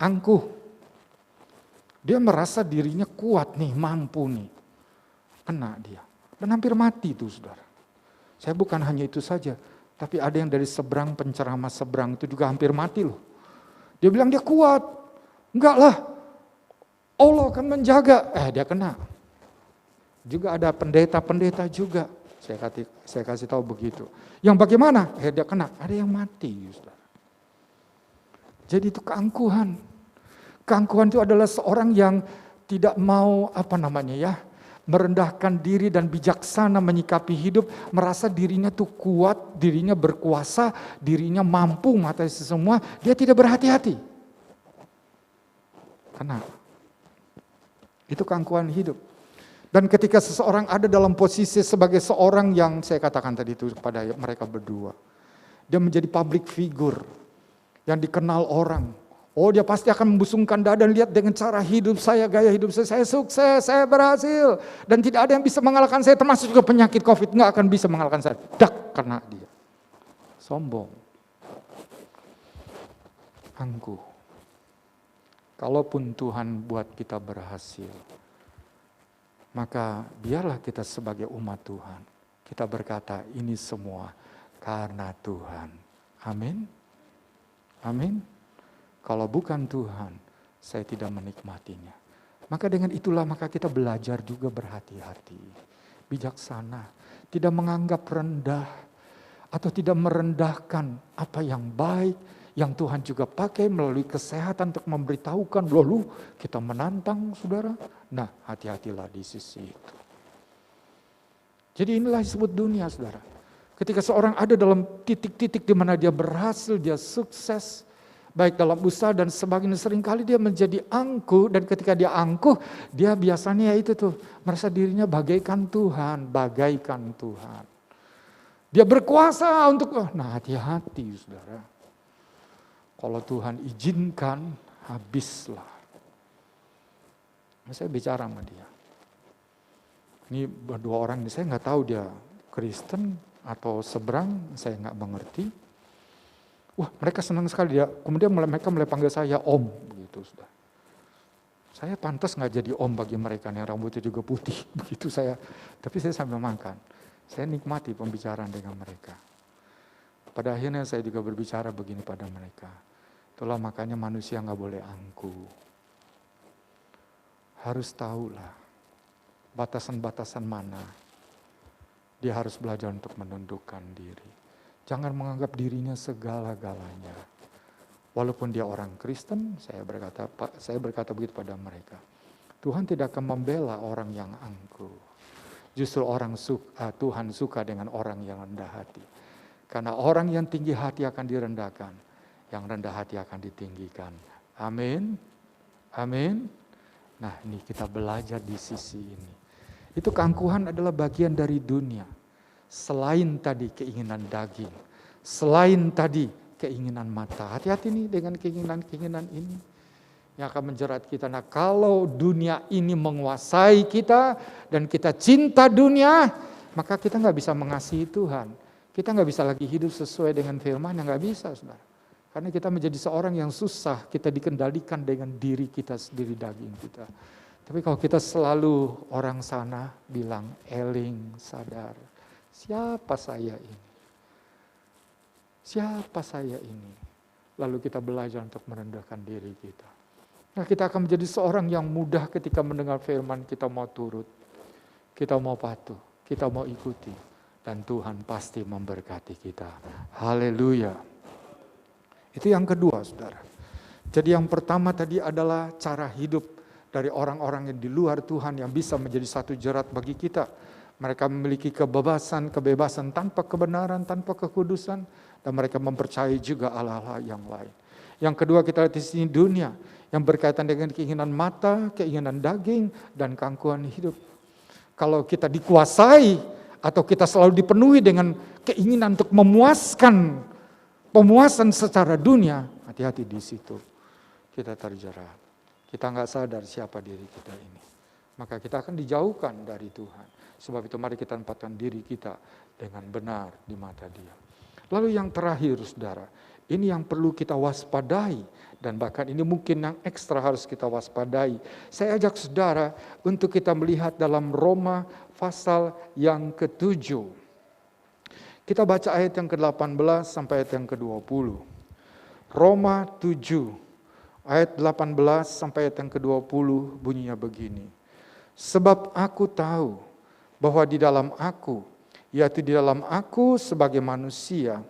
Angkuh. Dia merasa dirinya kuat nih, mampu nih. Kena dia. Dan hampir mati tuh saudara. Saya bukan hanya itu saja, tapi ada yang dari seberang, penceramah seberang itu juga hampir mati loh. Dia bilang dia kuat. Enggak lah, Allah akan menjaga. Dia kena. Juga ada pendeta-pendeta juga. Saya kasih tahu begitu. Yang bagaimana? Dia kena. Ada yang mati. Saudara. Jadi itu keangkuhan. Keangkuhan itu adalah seorang yang tidak mau merendahkan diri dan bijaksana menyikapi hidup. Merasa dirinya tuh kuat, dirinya berkuasa, dirinya mampu mengatasi semua. Dia tidak berhati-hati. Kena. Itu keangkuhan hidup. Dan ketika seseorang ada dalam posisi sebagai seorang yang saya katakan tadi itu kepada mereka berdua. Dia menjadi public figure yang dikenal orang. Oh dia pasti akan membusungkan dada dan lihat dengan cara hidup saya, gaya hidup saya sukses, saya berhasil. Dan tidak ada yang bisa mengalahkan saya, termasuk juga penyakit COVID. Nggak akan bisa mengalahkan saya. Dak, kena dia. Sombong. Angkuh. Kalaupun Tuhan buat kita berhasil, maka biarlah kita sebagai umat Tuhan, kita berkata ini semua karena Tuhan. Amin. Amin. Kalau bukan Tuhan, saya tidak menikmatinya. Maka dengan itulah maka kita belajar juga berhati-hati. Bijaksana. Tidak menganggap rendah. Atau tidak merendahkan apa yang baik. Yang Tuhan juga pakai melalui kesehatan untuk memberitahukan. Lalu kita menantang saudara. Nah hati-hatilah di sisi itu. Jadi inilah disebut dunia saudara. Ketika seorang ada dalam titik-titik di mana dia berhasil, dia sukses. Baik dalam usaha dan sebagainya, seringkali dia menjadi angkuh, dan ketika dia angkuh, dia biasanya itu tuh merasa dirinya bagaikan Tuhan, Dia berkuasa untuk, nah hati-hati saudara. Kalau Tuhan izinkan, habislah. Saya bicara sama dia. Ini berdua orang ini, saya nggak tahu dia Kristen atau seberang, saya nggak mengerti. Wah, mereka senang sekali dia. Kemudian mereka mulai panggil saya om, begitu sudah. Saya pantas nggak jadi om bagi mereka yang rambutnya juga putih, begitu saya. Tapi saya sambil makan. Saya nikmati pembicaraan dengan mereka. Pada akhirnya saya juga berbicara begini pada mereka. Itulah makanya manusia nggak boleh angkuh. Harus tahulah batasan-batasan mana dia harus belajar untuk menundukkan diri. Jangan menganggap dirinya segala-galanya. Walaupun dia orang Kristen, saya berkata begitu pada mereka. Tuhan tidak akan membela orang yang angkuh. Justru Tuhan suka dengan orang yang rendah hati. Karena orang yang tinggi hati akan direndahkan, yang rendah hati akan ditinggikan. Amin. Amin. Nah, ini kita belajar di sisi ini. Itu keangkuhan adalah bagian dari dunia. Selain tadi keinginan daging, selain tadi keinginan mata. Hati-hati nih dengan keinginan-keinginan ini yang akan menjerat kita. Nah, kalau dunia ini menguasai kita dan kita cinta dunia, maka kita nggak bisa mengasihi Tuhan. Kita nggak bisa lagi hidup sesuai dengan firman, yang nggak bisa, saudara. Karena kita menjadi seorang yang susah, kita dikendalikan dengan diri kita sendiri, daging kita. Tapi kalau kita selalu orang sana bilang, eling, sadar, siapa saya ini? Siapa saya ini? Lalu kita belajar untuk merendahkan diri kita. Nah, kita akan menjadi seorang yang mudah ketika mendengar firman, kita mau turut, kita mau patuh, kita mau ikuti. Dan Tuhan pasti memberkati kita. Haleluya. Itu yang kedua, saudara. Jadi yang pertama tadi adalah cara hidup dari orang-orang yang di luar Tuhan yang bisa menjadi satu jerat bagi kita. Mereka memiliki kebebasan tanpa kebenaran, tanpa kekudusan, dan mereka mempercayai juga Allah-Allah yang lain. Yang kedua kita lihat di sini dunia yang berkaitan dengan keinginan mata, keinginan daging, dan keangkuhan hidup. Kalau kita dikuasai atau kita selalu dipenuhi dengan keinginan untuk pemuasan secara dunia, hati-hati di situ. Kita terjerat. Kita nggak sadar siapa diri kita ini. Maka kita akan dijauhkan dari Tuhan. Sebab itu mari kita tempatkan diri kita dengan benar di mata Dia. Lalu yang terakhir, saudara, ini yang perlu kita waspadai. Dan bahkan ini mungkin yang ekstra harus kita waspadai. Saya ajak saudara untuk kita melihat dalam Roma pasal yang ke-7. Kita baca ayat yang ke-18 sampai ayat yang ke-20. Roma 7. Ayat 18 sampai ayat yang ke-20 bunyinya begini. Sebab aku tahu bahwa di dalam aku, yaitu di dalam aku sebagai manusia,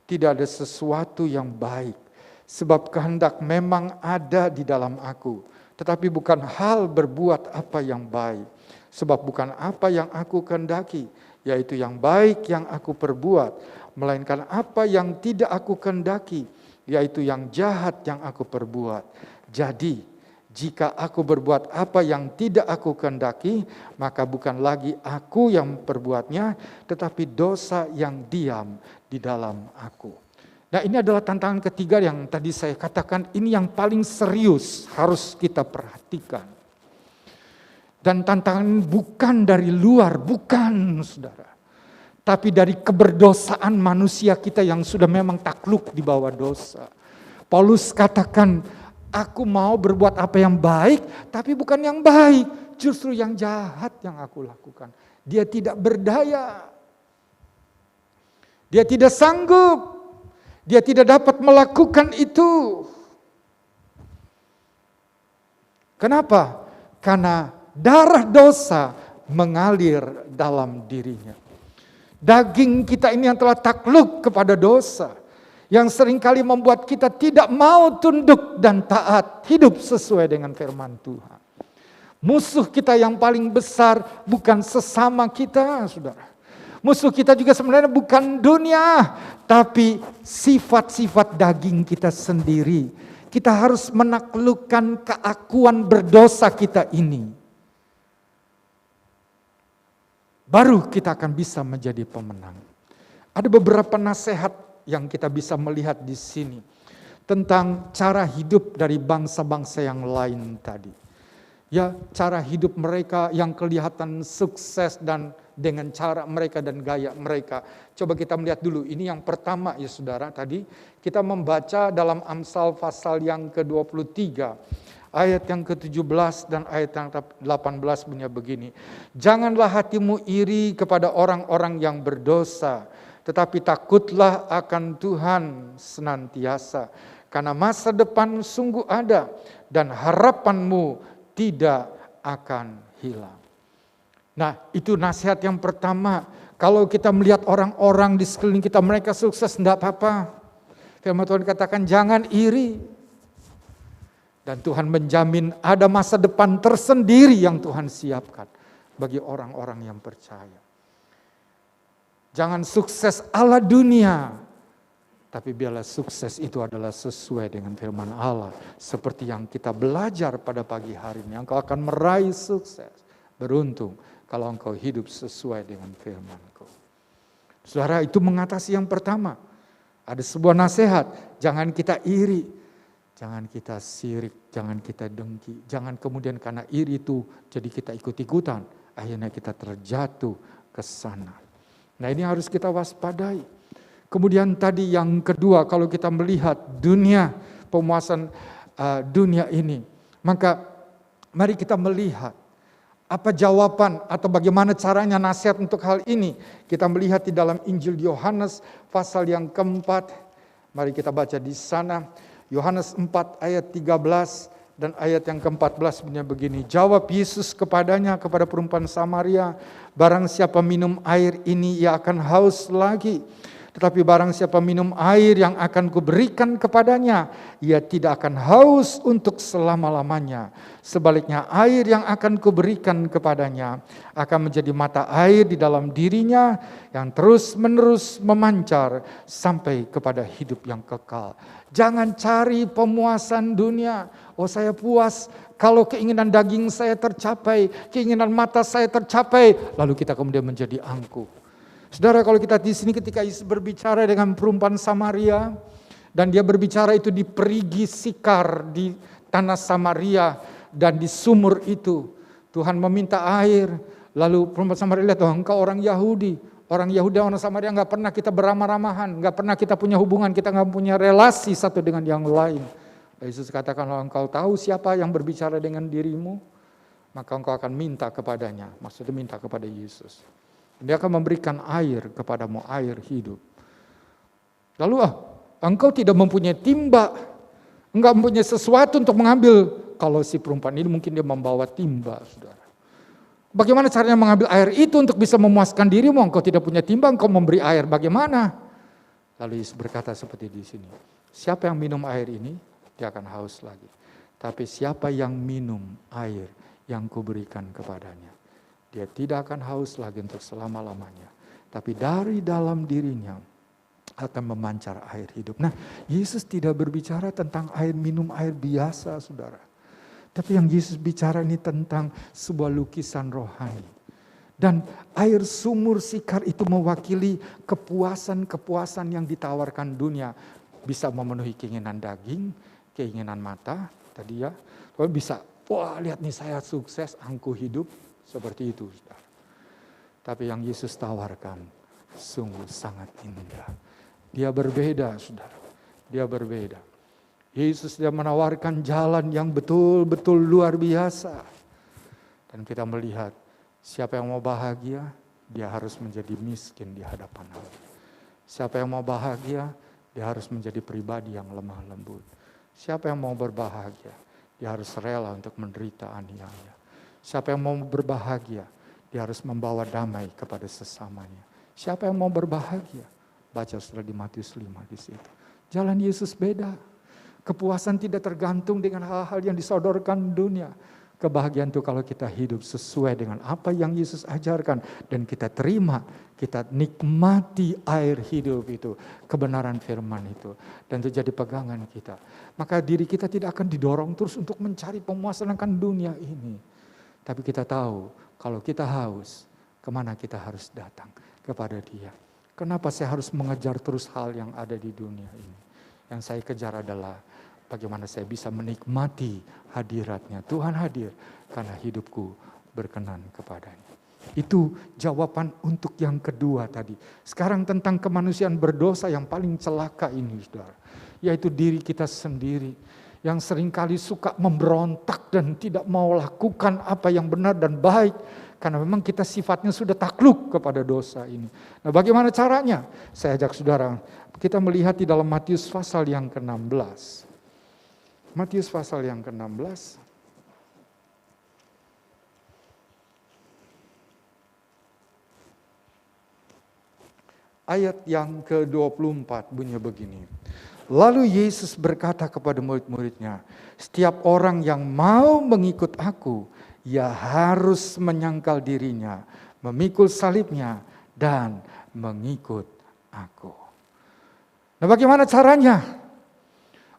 tidak ada sesuatu yang baik. Sebab kehendak memang ada di dalam aku, tetapi bukan hal berbuat apa yang baik. Sebab bukan apa yang aku kehendaki, yaitu yang baik yang aku perbuat, melainkan apa yang tidak aku kehendaki, yaitu yang jahat yang aku perbuat. Jadi, jika aku berbuat apa yang tidak aku kehendaki, maka bukan lagi aku yang perbuatnya, tetapi dosa yang diam di dalam aku. Nah, ini adalah tantangan ketiga yang tadi saya katakan, ini yang paling serius harus kita perhatikan. Dan tantangan bukan dari luar, bukan, saudara. Tapi dari keberdosaan manusia kita yang sudah memang takluk di bawah dosa. Paulus katakan, aku mau berbuat apa yang baik, tapi bukan yang baik. Justru yang jahat yang aku lakukan. Dia tidak berdaya. Dia tidak sanggup. Dia tidak dapat melakukan itu. Kenapa? Karena darah dosa mengalir dalam dirinya. Daging kita ini yang telah takluk kepada dosa, yang seringkali membuat kita tidak mau tunduk dan taat, hidup sesuai dengan firman Tuhan. Musuh kita yang paling besar bukan sesama kita, saudara. Musuh kita juga sebenarnya bukan dunia, tapi sifat-sifat daging kita sendiri. Kita harus menaklukkan keakuan berdosa kita ini. Baru kita akan bisa menjadi pemenang. Ada beberapa nasihat yang kita bisa melihat di sini tentang cara hidup dari bangsa-bangsa yang lain tadi. Ya, cara hidup mereka yang kelihatan sukses dan dengan cara mereka dan gaya mereka. Coba kita melihat dulu, ini yang pertama ya saudara, tadi kita membaca dalam Amsal pasal yang ke-23. Ayat yang ke-17 dan ayat yang ke-18 bunyinya begini. Janganlah hatimu iri kepada orang-orang yang berdosa, tetapi takutlah akan Tuhan senantiasa. Karena masa depan sungguh ada dan harapanmu tidak akan hilang. Nah, itu nasihat yang pertama. Kalau kita melihat orang-orang di sekeliling kita, mereka sukses, enggak apa-apa. Firman Tuhan katakan jangan iri. Dan Tuhan menjamin ada masa depan tersendiri yang Tuhan siapkan bagi orang-orang yang percaya. Jangan sukses ala dunia, tapi biarlah sukses itu adalah sesuai dengan firman Allah. Seperti yang kita belajar pada pagi hari ini, engkau akan meraih sukses. Beruntung kalau engkau hidup sesuai dengan firman-Ku. Saudara, itu mengatasi yang pertama. Ada sebuah nasihat, jangan kita iri, jangan kita sirik, jangan kita dengki, jangan kemudian karena iri itu jadi kita ikut-ikutan, akhirnya kita terjatuh ke sana. Nah, ini harus kita waspadai. Kemudian tadi yang kedua, kalau kita melihat dunia, pemuasan dunia ini, maka mari kita melihat apa jawaban atau bagaimana caranya nasihat untuk hal ini. Kita melihat di dalam Injil Yohanes pasal yang keempat. Mari kita baca di sana. Yohanes 4 ayat 13 dan ayat yang ke-14 bunyinya begini. Jawab Yesus kepadanya, kepada perempuan Samaria, barang siapa minum air ini ia akan haus lagi. Tetapi barang siapa minum air yang akan kuberikan kepadanya, ia tidak akan haus untuk selama-lamanya. Sebaliknya air yang akan kuberikan kepadanya akan menjadi mata air di dalam dirinya yang terus-menerus memancar sampai kepada hidup yang kekal. Jangan cari pemuasan dunia. Oh, saya puas kalau keinginan daging saya tercapai, keinginan mata saya tercapai, lalu kita kemudian menjadi angkuh. Saudara, kalau kita di sini ketika Yesus berbicara dengan perempuan Samaria, dan dia berbicara itu di perigi Sikar di tanah Samaria dan di sumur itu, Tuhan meminta air. Lalu perempuan Samaria lihat, oh, engkau orang Yahudi, orang Samaria nggak pernah kita beramah-ramahan, nggak pernah kita punya hubungan, kita nggak punya relasi satu dengan yang lain. Yesus katakan, kalau engkau tahu siapa yang berbicara dengan dirimu, maka engkau akan minta kepadanya. Maksudnya minta kepada Yesus. Dia akan memberikan air kepadamu, air hidup. Lalu engkau tidak mempunyai timba, enggak mempunyai sesuatu untuk mengambil. Kalau si perempuan ini mungkin dia membawa timba, saudara. Bagaimana caranya mengambil air itu untuk bisa memuaskan dirimu? Engkau tidak punya timba, engkau memberi air, bagaimana? Lalu Yesus berkata seperti di sini, siapa yang minum air ini, dia akan haus lagi. Tapi siapa yang minum air yang kuberikan kepadanya, dia tidak akan haus lagi untuk selama-lamanya. Tapi dari dalam dirinya akan memancar air hidup. Nah, Yesus tidak berbicara tentang air minum air biasa, saudara. Tapi yang Yesus bicara ini tentang sebuah lukisan rohani. Dan air sumur Sikar itu mewakili kepuasan-kepuasan yang ditawarkan dunia. Bisa memenuhi keinginan daging, keinginan mata, tadi ya. Bisa, wah lihat nih saya sukses, angkuh hidup. Seperti itu, saudara. Tapi yang Yesus tawarkan sungguh sangat indah. Dia berbeda, saudara. Dia berbeda. Yesus dia menawarkan jalan yang betul-betul luar biasa. Dan kita melihat siapa yang mau bahagia, dia harus menjadi miskin di hadapan Allah. Siapa yang mau bahagia, dia harus menjadi pribadi yang lemah lembut. Siapa yang mau berbahagia, dia harus rela untuk menderita aniaya. Siapa yang mau berbahagia, dia harus membawa damai kepada sesamanya. Siapa yang mau berbahagia, baca sudah di Matius 5 di situ. Jalan Yesus beda. Kepuasan tidak tergantung dengan hal-hal yang disodorkan dunia. Kebahagiaan itu kalau kita hidup sesuai dengan apa yang Yesus ajarkan dan kita terima, kita nikmati air hidup itu, kebenaran firman itu, dan itu jadi pegangan kita. Maka diri kita tidak akan didorong terus untuk mencari pemuasan akan dunia ini. Tapi kita tahu kalau kita haus, kemana kita harus datang? Kepada Dia. Kenapa saya harus mengejar terus hal yang ada di dunia ini? Yang saya kejar adalah bagaimana saya bisa menikmati hadirat-Nya. Tuhan hadir karena hidupku berkenan kepadanya. Itu jawaban untuk yang kedua tadi. Sekarang tentang kemanusiaan berdosa yang paling celaka ini, saudara. Yaitu diri kita sendiri. Yang seringkali suka memberontak dan tidak mau lakukan apa yang benar dan baik. Karena memang kita sifatnya sudah takluk kepada dosa ini. Nah, bagaimana caranya? Saya ajak saudara, kita melihat di dalam Matius pasal yang ke-16. Matius pasal yang ke-16. Ayat yang ke-24 bunyinya begini. Lalu Yesus berkata kepada murid-muridnya, setiap orang yang mau mengikut aku, ia harus menyangkal dirinya, memikul salibnya, dan mengikut aku. Nah, bagaimana caranya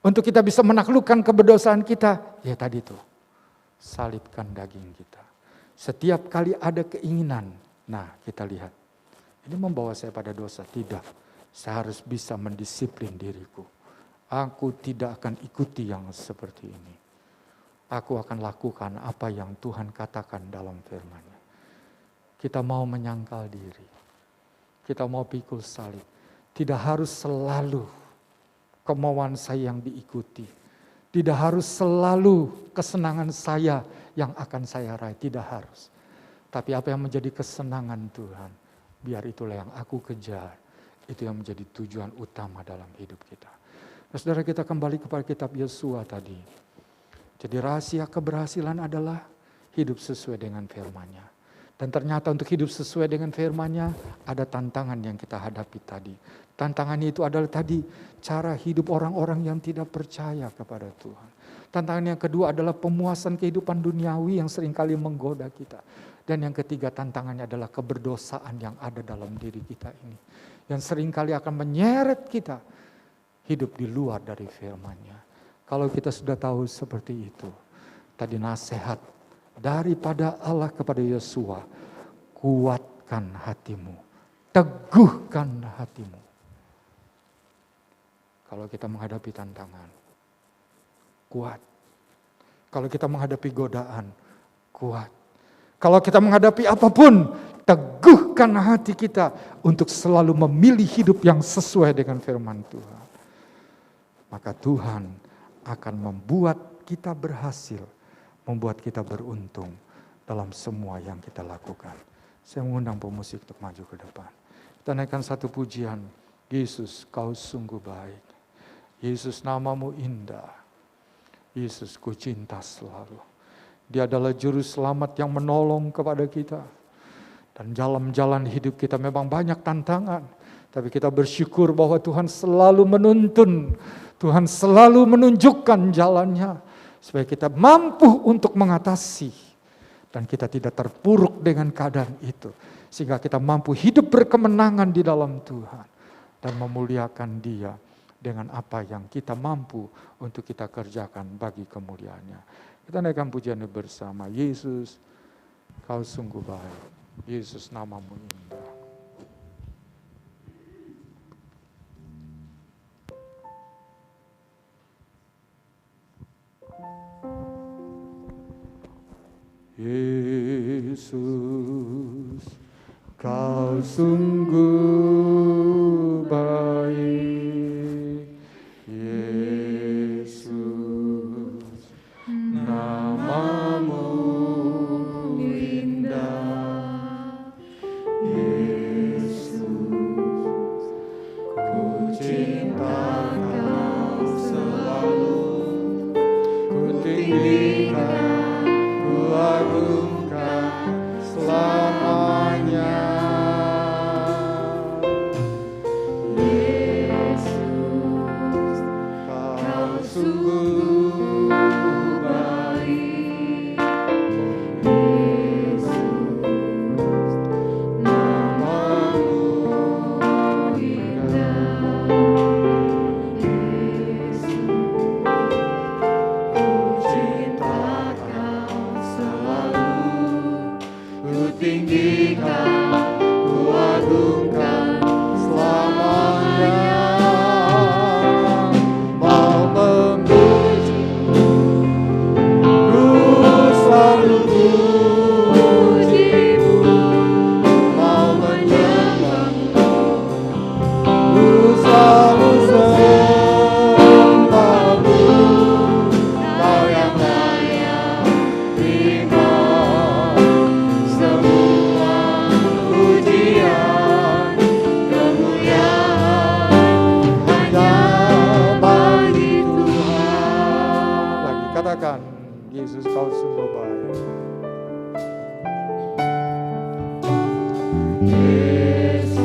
untuk kita bisa menaklukkan keberdosaan kita? Ya tadi tuh, salibkan daging kita. Setiap kali ada keinginan, nah kita lihat, ini membawa saya pada dosa. Tidak, saya harus bisa mendisiplin diriku. Aku tidak akan ikuti yang seperti ini. Aku akan lakukan apa yang Tuhan katakan dalam firman-Nya. Kita mau menyangkal diri. Kita mau pikul salib. Tidak harus selalu kemauan saya yang diikuti. Tidak harus selalu kesenangan saya yang akan saya raih. Tidak harus. Tapi apa yang menjadi kesenangan Tuhan, biar itulah yang aku kejar. Itu yang menjadi tujuan utama dalam hidup kita. Nah, saudara, kita kembali kepada kitab Yosua tadi. Jadi rahasia keberhasilan adalah hidup sesuai dengan firman-Nya. Dan ternyata untuk hidup sesuai dengan firman-Nya ada tantangan yang kita hadapi tadi. Tantangannya itu adalah tadi cara hidup orang-orang yang tidak percaya kepada Tuhan. Tantangan yang kedua adalah pemuasan kehidupan duniawi yang seringkali menggoda kita. Dan yang ketiga tantangannya adalah keberdosaan yang ada dalam diri kita ini. Yang seringkali akan menyeret kita hidup di luar dari firman-Nya. Kalau kita sudah tahu seperti itu, tadi nasihat daripada Allah kepada Yosua, kuatkan hatimu, teguhkan hatimu. Kalau kita menghadapi tantangan, kuat. Kalau kita menghadapi godaan, kuat. Kalau kita menghadapi apapun, teguhkan hati kita untuk selalu memilih hidup yang sesuai dengan firman Tuhan. Maka Tuhan akan membuat kita berhasil, membuat kita beruntung dalam semua yang kita lakukan. Saya mengundang pemusik untuk maju ke depan. Kita naikkan satu pujian. Yesus, kau sungguh baik. Yesus, namamu indah. Yesus, ku cinta selalu. Dia adalah juru selamat yang menolong kepada kita. Dan jalan-jalan hidup kita memang banyak tantangan. Tapi kita bersyukur bahwa Tuhan selalu menuntun. Tuhan selalu menunjukkan jalannya. Supaya kita mampu untuk mengatasi. Dan kita tidak terpuruk dengan keadaan itu. Sehingga kita mampu hidup berkemenangan di dalam Tuhan. Dan memuliakan Dia dengan apa yang kita mampu untuk kita kerjakan bagi kemuliaan-Nya. Kita naikkan pujian bersama. Yesus, kau sungguh baik. Yesus, namamu indah. Yesus, kau sungguh baik. Yesus, namamu indah. Yesus, ku cinta kau selalu. Ku tinggikan, ku agungkan selamanya. Yesus, kau sungguh baik. Yesus, namamu indah. Yesus, ku cinta kau selalu. Ku tinggikan, ku agungkan selamanya. Mau memuji, ku selalu pujimu. Mau menyembahmu, ku selalu sembahmu. Kau yang layak terima semua pujian, kemuliaan hanya bagi Tuhan. Lagi katakan, Yesus kau sungguh baik. Yesus,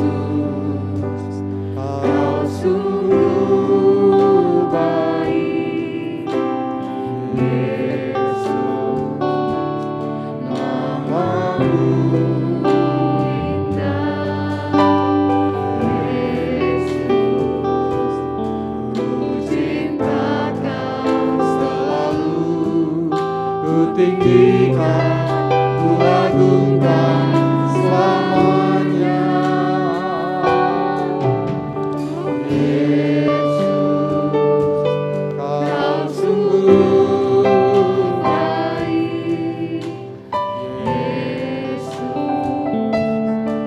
tinggikan, ku agungkan selamanya. Yesus, kau sungguh baik. Yesus, namamu indah.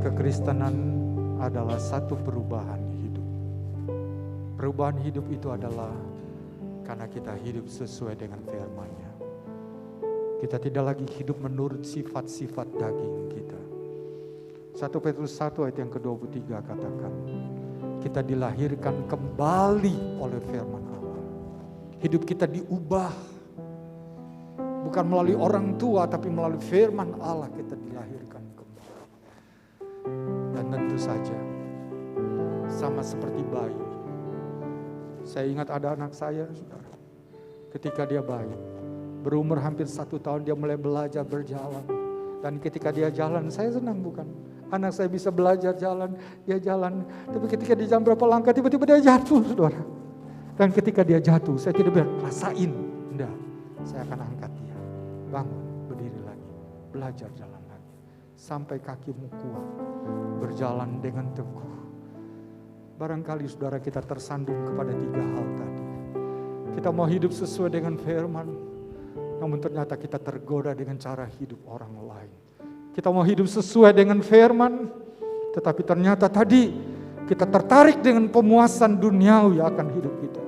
Kekristenan adalah satu perubahan hidup. Perubahan hidup itu adalah karena kita hidup sesuai dengan firman-Nya. Kita tidak lagi hidup menurut sifat-sifat daging kita. 1 Petrus 1 ayat yang ke-23 katakan, kita dilahirkan kembali oleh firman Allah. Hidup kita diubah. Bukan melalui orang tua, tapi melalui firman Allah kita dilahirkan kembali. Dan tentu saja, sama seperti bayi. Saya ingat ada anak saya, saudara. Ketika dia bayi, berumur hampir 1 tahun, dia mulai belajar berjalan. Dan ketika dia jalan, saya senang bukan? Anak saya bisa belajar jalan, dia jalan. Tapi ketika dia jalan berapa langkah, tiba-tiba dia jatuh, saudara. Dan ketika dia jatuh, saya tidak bilang, rasain. Enggak, saya akan angkat dia. Bangun, berdiri lagi, belajar jalan lagi. Sampai kakimu kuat, berjalan dengan teguh. Barangkali saudara kita tersandung kepada 3 hal tadi. Kita mau hidup sesuai dengan firman, namun ternyata kita tergoda dengan cara hidup orang lain. Kita mau hidup sesuai dengan firman, tetapi ternyata tadi kita tertarik dengan pemuasan duniawi akan hidup kita.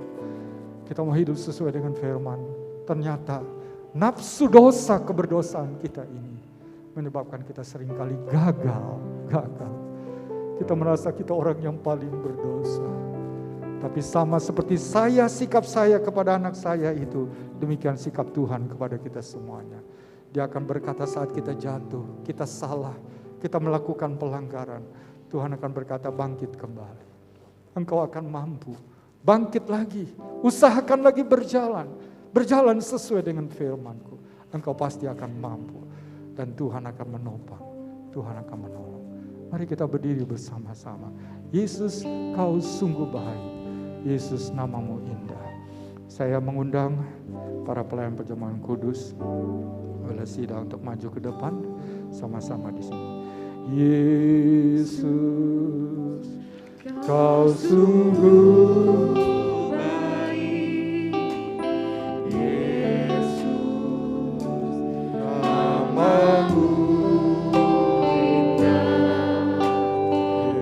Kita mau hidup sesuai dengan firman, ternyata nafsu dosa keberdosaan kita ini menyebabkan kita seringkali gagal. Kita merasa kita orang yang paling berdosa. Tapi sama seperti sikap saya kepada anak saya itu, demikian sikap Tuhan kepada kita semuanya. Dia akan berkata saat kita jatuh, kita salah, kita melakukan pelanggaran. Tuhan akan berkata bangkit kembali. Engkau akan mampu, bangkit lagi, usahakan lagi berjalan sesuai dengan firman-Ku. Engkau pasti akan mampu dan Tuhan akan menopang, Tuhan akan menolong. Mari kita berdiri bersama-sama. Yesus, Kau sungguh baik. Yesus, namamu indah. Saya mengundang para pelayan perjamuan kudus oleh Sida untuk maju ke depan sama-sama di sini. Yesus, Kau sungguh baik. Yesus, namamu indah.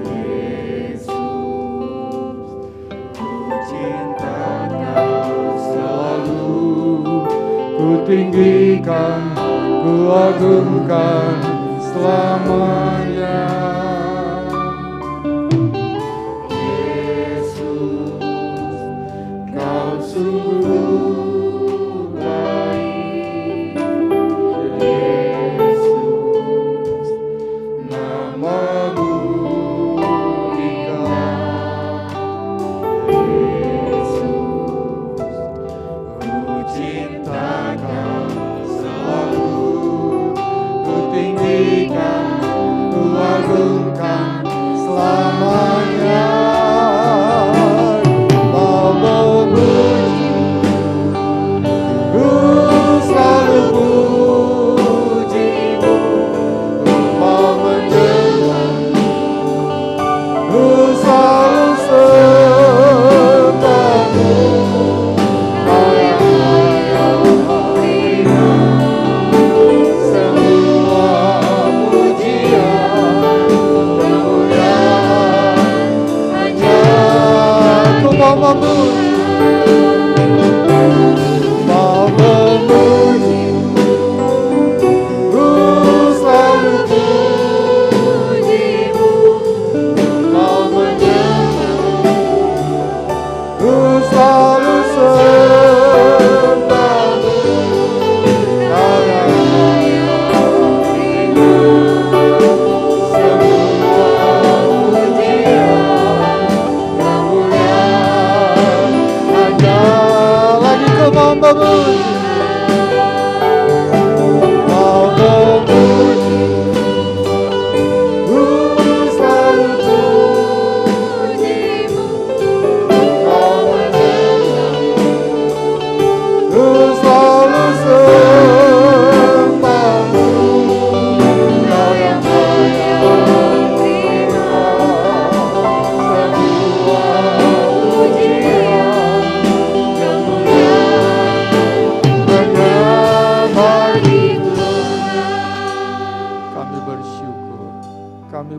Yesus, ku cinta Kau selalu. Ku tinggikan, ku agungkan selamanya. Yesus, Kau sungguh baik. Yesus, namamu indah. Yesus, ku cinta Kau selalu. Ku tinggikan, ku agungkan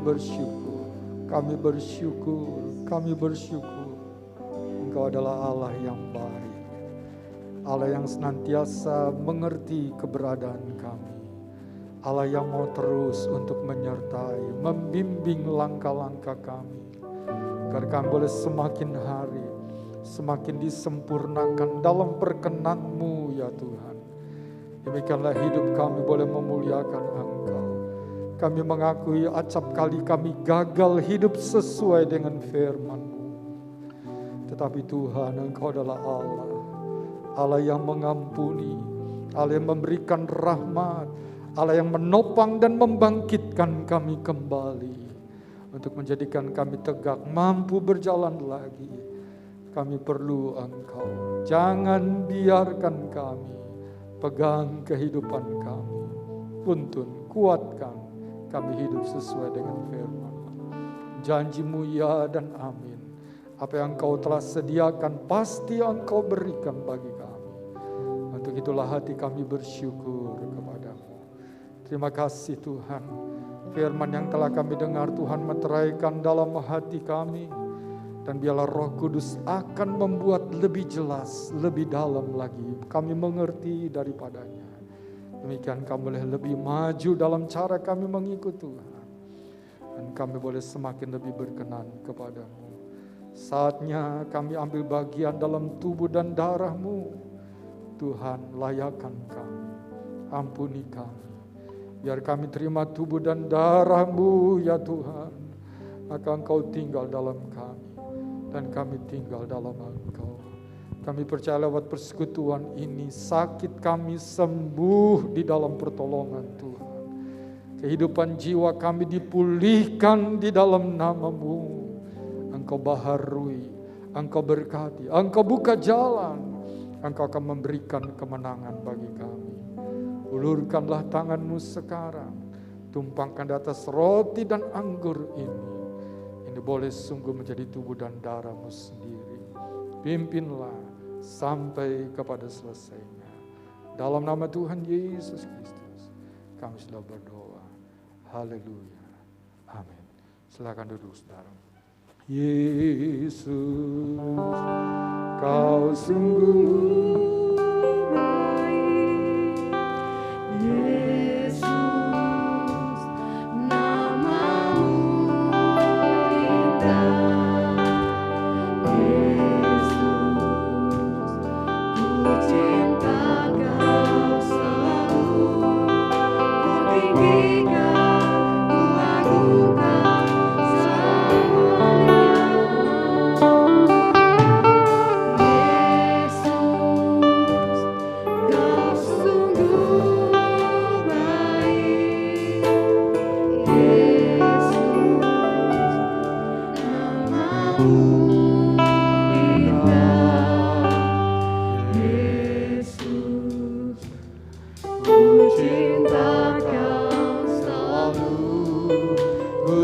bersyukur, kami bersyukur, kami bersyukur. Engkau adalah Allah yang baik, Allah yang senantiasa mengerti keberadaan kami, Allah yang mau terus untuk menyertai, membimbing langkah-langkah kami, agar kami boleh semakin hari, semakin disempurnakan dalam perkenan-Mu ya Tuhan. Demikianlah hidup kami boleh memuliakan Engkau. Kami mengakui acap kali kami gagal hidup sesuai dengan firman-Mu. Tetapi Tuhan, Engkau adalah Allah, Allah yang mengampuni, Allah yang memberikan rahmat, Allah yang menopang dan membangkitkan kami kembali untuk menjadikan kami tegak, mampu berjalan lagi. Kami perlu Engkau, jangan biarkan kami, pegang kehidupan kami, tuntun, kuatkan kami hidup sesuai dengan firman. Janji-Mu ya dan amin. Apa yang Engkau telah sediakan pasti Engkau berikan bagi kami. Untuk itulah hati kami bersyukur kepada-Mu. Terima kasih Tuhan, firman yang telah kami dengar Tuhan meteraikan dalam hati kami. Dan biarlah Roh Kudus akan membuat lebih jelas, lebih dalam lagi kami mengerti daripadanya. Demikian kami boleh lebih maju dalam cara kami mengikut Tuhan. Dan kami boleh semakin lebih berkenan kepada-Mu. Saatnya kami ambil bagian dalam tubuh dan darah-Mu. Tuhan, layakan kami, ampuni kami. Biar kami terima tubuh dan darah-Mu ya Tuhan. Maka Engkau tinggal dalam kami dan kami tinggal dalam Engkau. Kami percaya lewat persekutuan ini sakit kami sembuh di dalam pertolongan Tuhan. Kehidupan jiwa kami dipulihkan di dalam nama-Mu. Engkau baharui, Engkau berkati, Engkau buka jalan, Engkau akan memberikan kemenangan bagi kami. Ulurkanlah tangan-Mu sekarang, tumpangkan di atas roti dan anggur ini. Ini boleh sungguh menjadi tubuh dan darah-Mu sendiri. Pimpinlah sampai kepada selesainya. Dalam nama Tuhan Yesus Kristus, kami sudah berdoa. Haleluya. Amin. Silakan duduk saudara. Yesus, Kau sungguh baik. Yesus, nama-Mu indah. Yesus, ku cinta Kau selalu. Ku tinggikan, ku agungkan selamanya.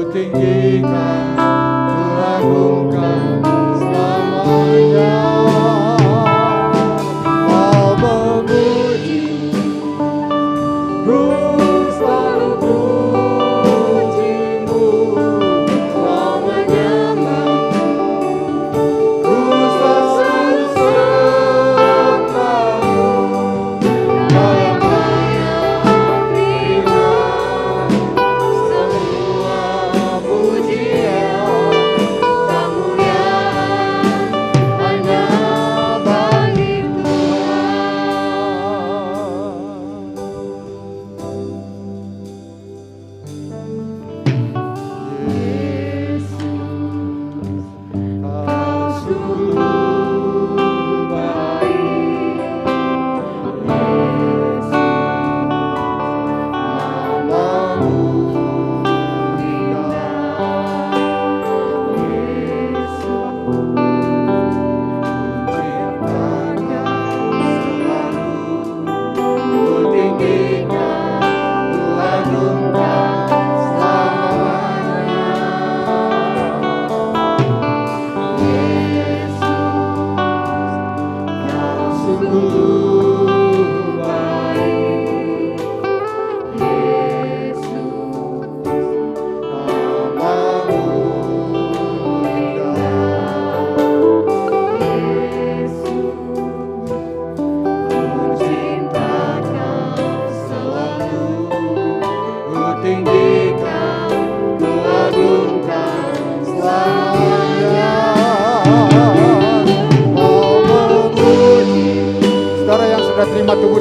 Tinggikan, ku agungkan selamanya. Kau memuji, ku selalu puji-Mu. Kau menyembah, ku selalu sembah-Mu. Dalam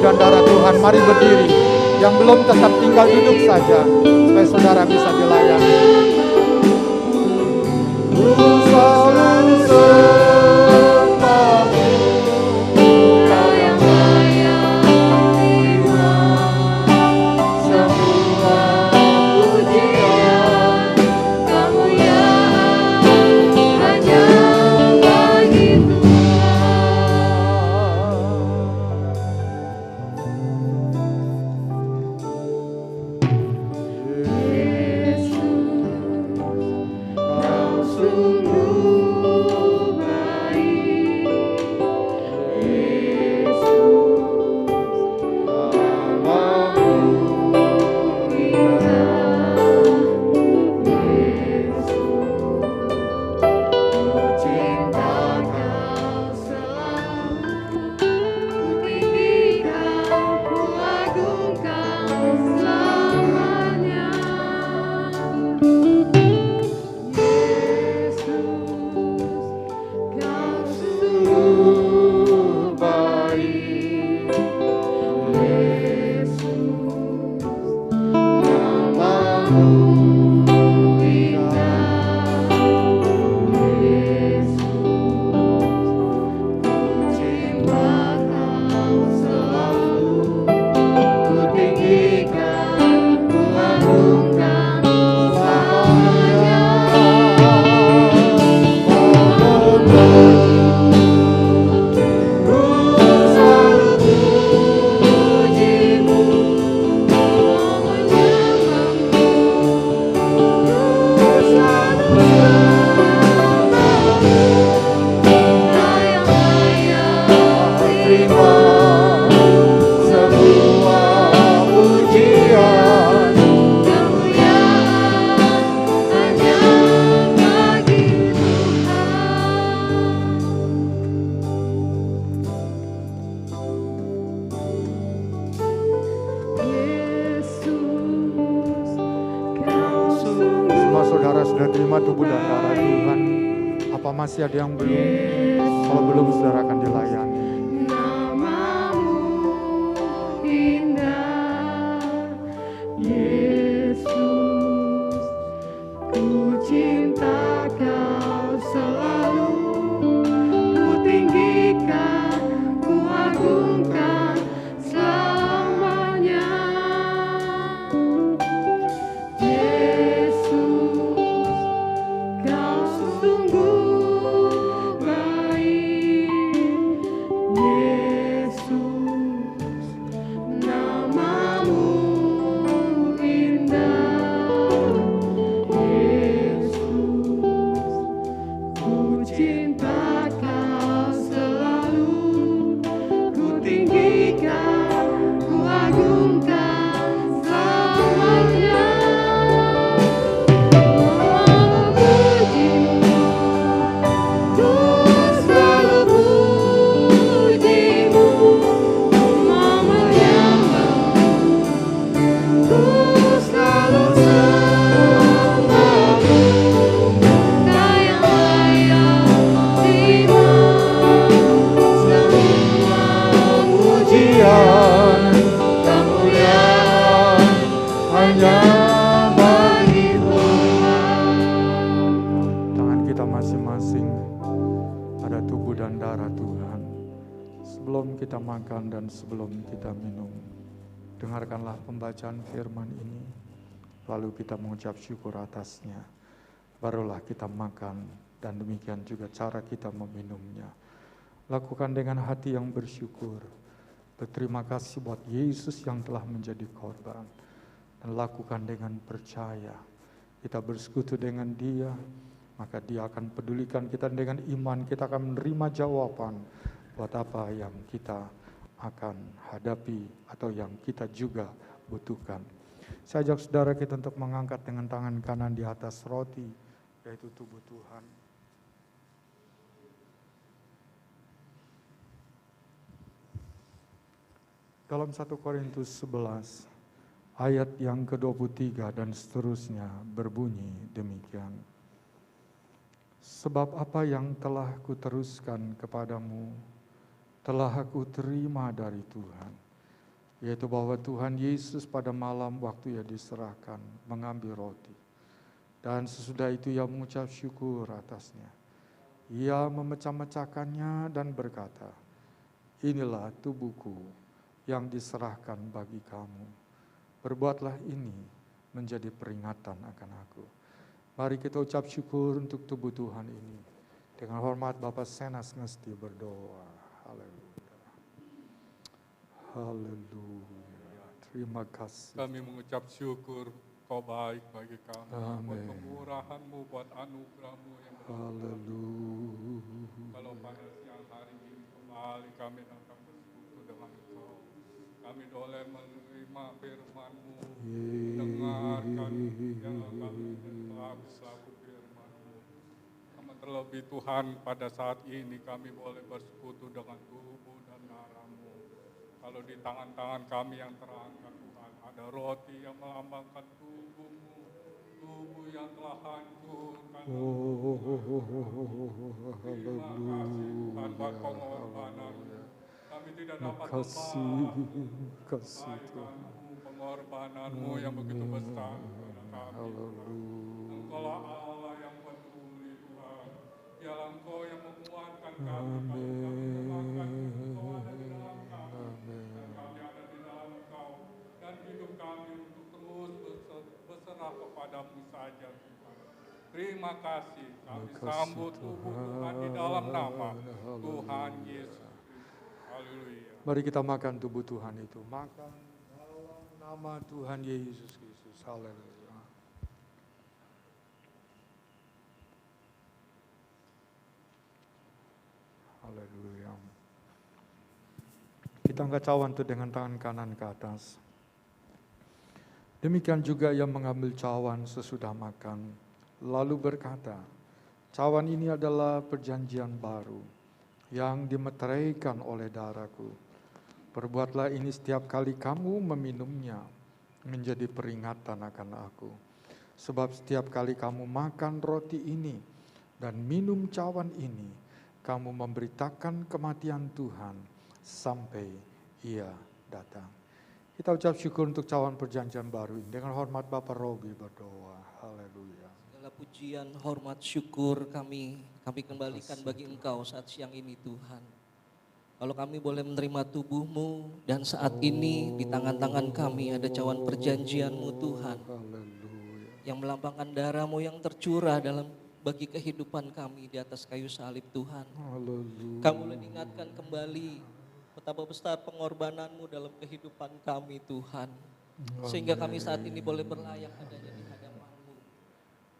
dan darah Tuhan, mari berdiri. Yang belum tetap tinggal duduk saja, supaya saudara bisa dilayani. Ku selalu sembahmu, Kau yang layak terima semua pujian, kemuliaan hanya bagi masih ada yang belum? Kalau belum, saudara akan dilayani. Namamu indah, Yesus, ku cinta Kau selalu, ku tinggikan, ku agungkan selamanya. Yesus, Kau sungguh makan dan sebelum kita minum, dengarkanlah pembacaan firman ini, lalu kita mengucap syukur atasnya, barulah kita makan, dan demikian juga cara kita meminumnya. Lakukan dengan hati yang bersyukur, berterima kasih buat Yesus yang telah menjadi korban, dan lakukan dengan percaya. Kita bersekutu dengan Dia, maka Dia akan pedulikan kita. Dengan iman kita akan menerima jawaban buat apa yang kita akan hadapi atau yang kita juga butuhkan. Saya ajak saudara kita untuk mengangkat dengan tangan kanan di atas roti, yaitu tubuh Tuhan. Dalam 1 Korintus 11, ayat yang ke-23 dan seterusnya berbunyi demikian. Sebab apa yang telah kuteruskan kepadamu, telah aku terima dari Tuhan, yaitu bahwa Tuhan Yesus pada malam waktu ia diserahkan mengambil roti. Dan sesudah itu ia mengucap syukur atasnya. Ia memecah-mecahkannya dan berkata, inilah tubuhku yang diserahkan bagi kamu. Perbuatlah ini menjadi peringatan akan aku. Mari kita ucap syukur untuk tubuh Tuhan ini. Dengan hormat Bapak Senas Ngesti berdoa. Haleluya. Haleluya. Terima kasih. Kami mengucap syukur Kau baik bagi kami. Buat Amin. kemurahan-Mu, buat anugerah-Mu yang Haleluya. kalau pada siang hari ini kembali kami datang bersekutu dengan Engkau. Kami boleh menerima firman-Mu, mendengarkan yang kami selaku firman-Mu. Kami terlebih Tuhan pada saat ini kami boleh bersekutu dengan tubuh dan darah-Mu. Kalau di tangan-tangan kami yang terangkat Tuhan, ada roti yang melambangkan tubuh-Mu, tubuh yang telah hancur karena terima kasih Tuhan buat pengorbanan-Mu. Kami tidak dapat Kasih Tuhan. pengorbanan-Mu yang begitu besar kepada kami. Engkaulah Allah yang peduli Tuhan. Dialah Engkau yang menguatkan kami. Kalau kami Engkau ada di dalam kami. Dan kami ada di dalam Engkau. Dan hidup kami untuk terus berserah kepadamu saja Tuhan. Terima kasih. Kami sambut tubuh Tuhan di dalam nama Tuhan Yesus. Haleluya. Mari kita makan tubuh Tuhan itu. Makan dalam nama Tuhan Yesus Kristus. Haleluya. Haleluya. Kita angkat cawan itu dengan tangan kanan ke atas. Demikian juga ia mengambil cawan sesudah makan, lalu berkata, cawan ini adalah perjanjian baru yang dimeteraikan oleh darahku. Perbuatlah ini setiap kali kamu meminumnya, menjadi peringatan akan aku. Sebab setiap kali kamu makan roti ini dan minum cawan ini, kamu memberitakan kematian Tuhan sampai ia datang. Kita ucap syukur untuk cawan perjanjian baru ini. Dengan hormat Bapak Robi berdoa. Haleluya. Segala pujian, hormat, syukur kami kembalikan bagi Engkau saat siang ini Tuhan. Kalau kami boleh menerima tubuh-Mu dan saat ini di tangan-tangan kami ada cawan perjanjian-Mu Tuhan. Haleluya. Yang melambangkan darah-Mu yang tercurah dalam bagi kehidupan kami di atas kayu salib Tuhan. Haleluya. Kami boleh diingatkan kembali betapa besar pengorbanan-Mu dalam kehidupan kami Tuhan. Sehingga kami saat ini boleh berlayak adanya di hadapan-Mu.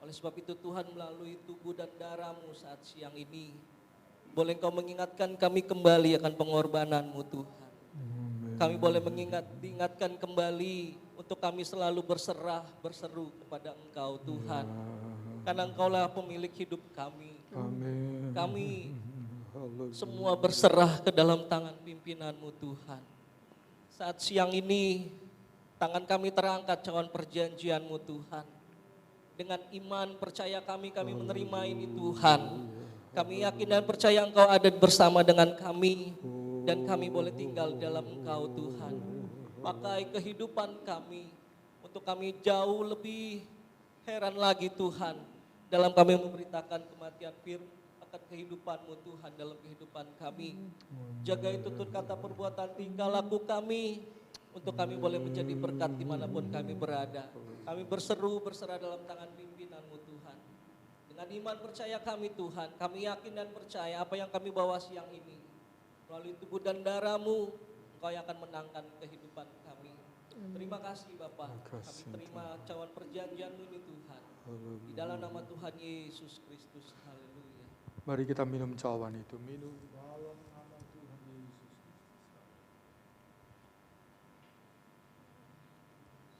Oleh sebab itu Tuhan melalui tubuh dan darah-Mu saat siang ini, boleh Engkau mengingatkan kami kembali akan pengorbanan-Mu Tuhan. Kami boleh diingatkan kembali untuk kami selalu berseru kepada Engkau Tuhan. Karena Engkaulah pemilik hidup kami. Amin. Kami Haleluya. semua berserah ke dalam tangan pimpinan-Mu Tuhan. Saat siang ini, tangan kami terangkat cawan perjanjian-Mu Tuhan. Dengan iman percaya kami menerima ini Tuhan. Kami yakin dan percaya Engkau ada bersama dengan kami. Dan kami boleh tinggal dalam Engkau Tuhan. Pakai kehidupan kami untuk kami jauh lebih heran lagi Tuhan. Dalam kami memberitakan kematian firman akan kehidupan-Mu Tuhan dalam kehidupan kami. Jaga itu Tuhan kata perbuatan tingkah laku kami untuk kami boleh menjadi berkat dimanapun kami berada. Kami berserah dalam tangan pimpinan-Mu Tuhan. Dengan iman percaya kami Tuhan, kami yakin dan percaya apa yang kami bawa siang ini. Melalui tubuh dan darah-Mu, Engkau yang akan menangkan kehidupan kami. Terima kasih Bapa, kami terima cawan perjanjian-Mu ini Tuhan. Di dalam nama Tuhan Yesus Kristus, haleluya. Mari kita minum cawan itu. Minum dalam nama Tuhan Yesus.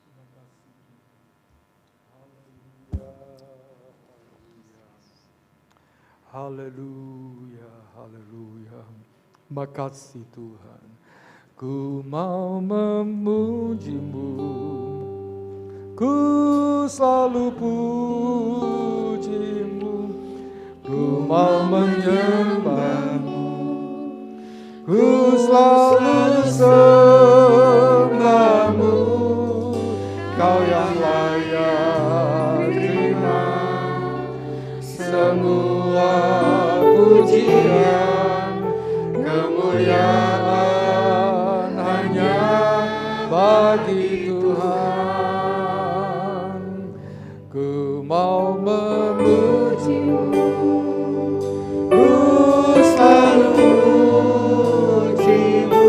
Terima kasih. Haleluya. Haleluya. Haleluya. Makasih Tuhan. Ku mau memuji-Mu. Ku selalu puji-Mu. Ku mau menyembah-Mu, ku selalu sembah. bagi Tuhan. Ku mau memuji-Mu, ku selalu muji-Mu,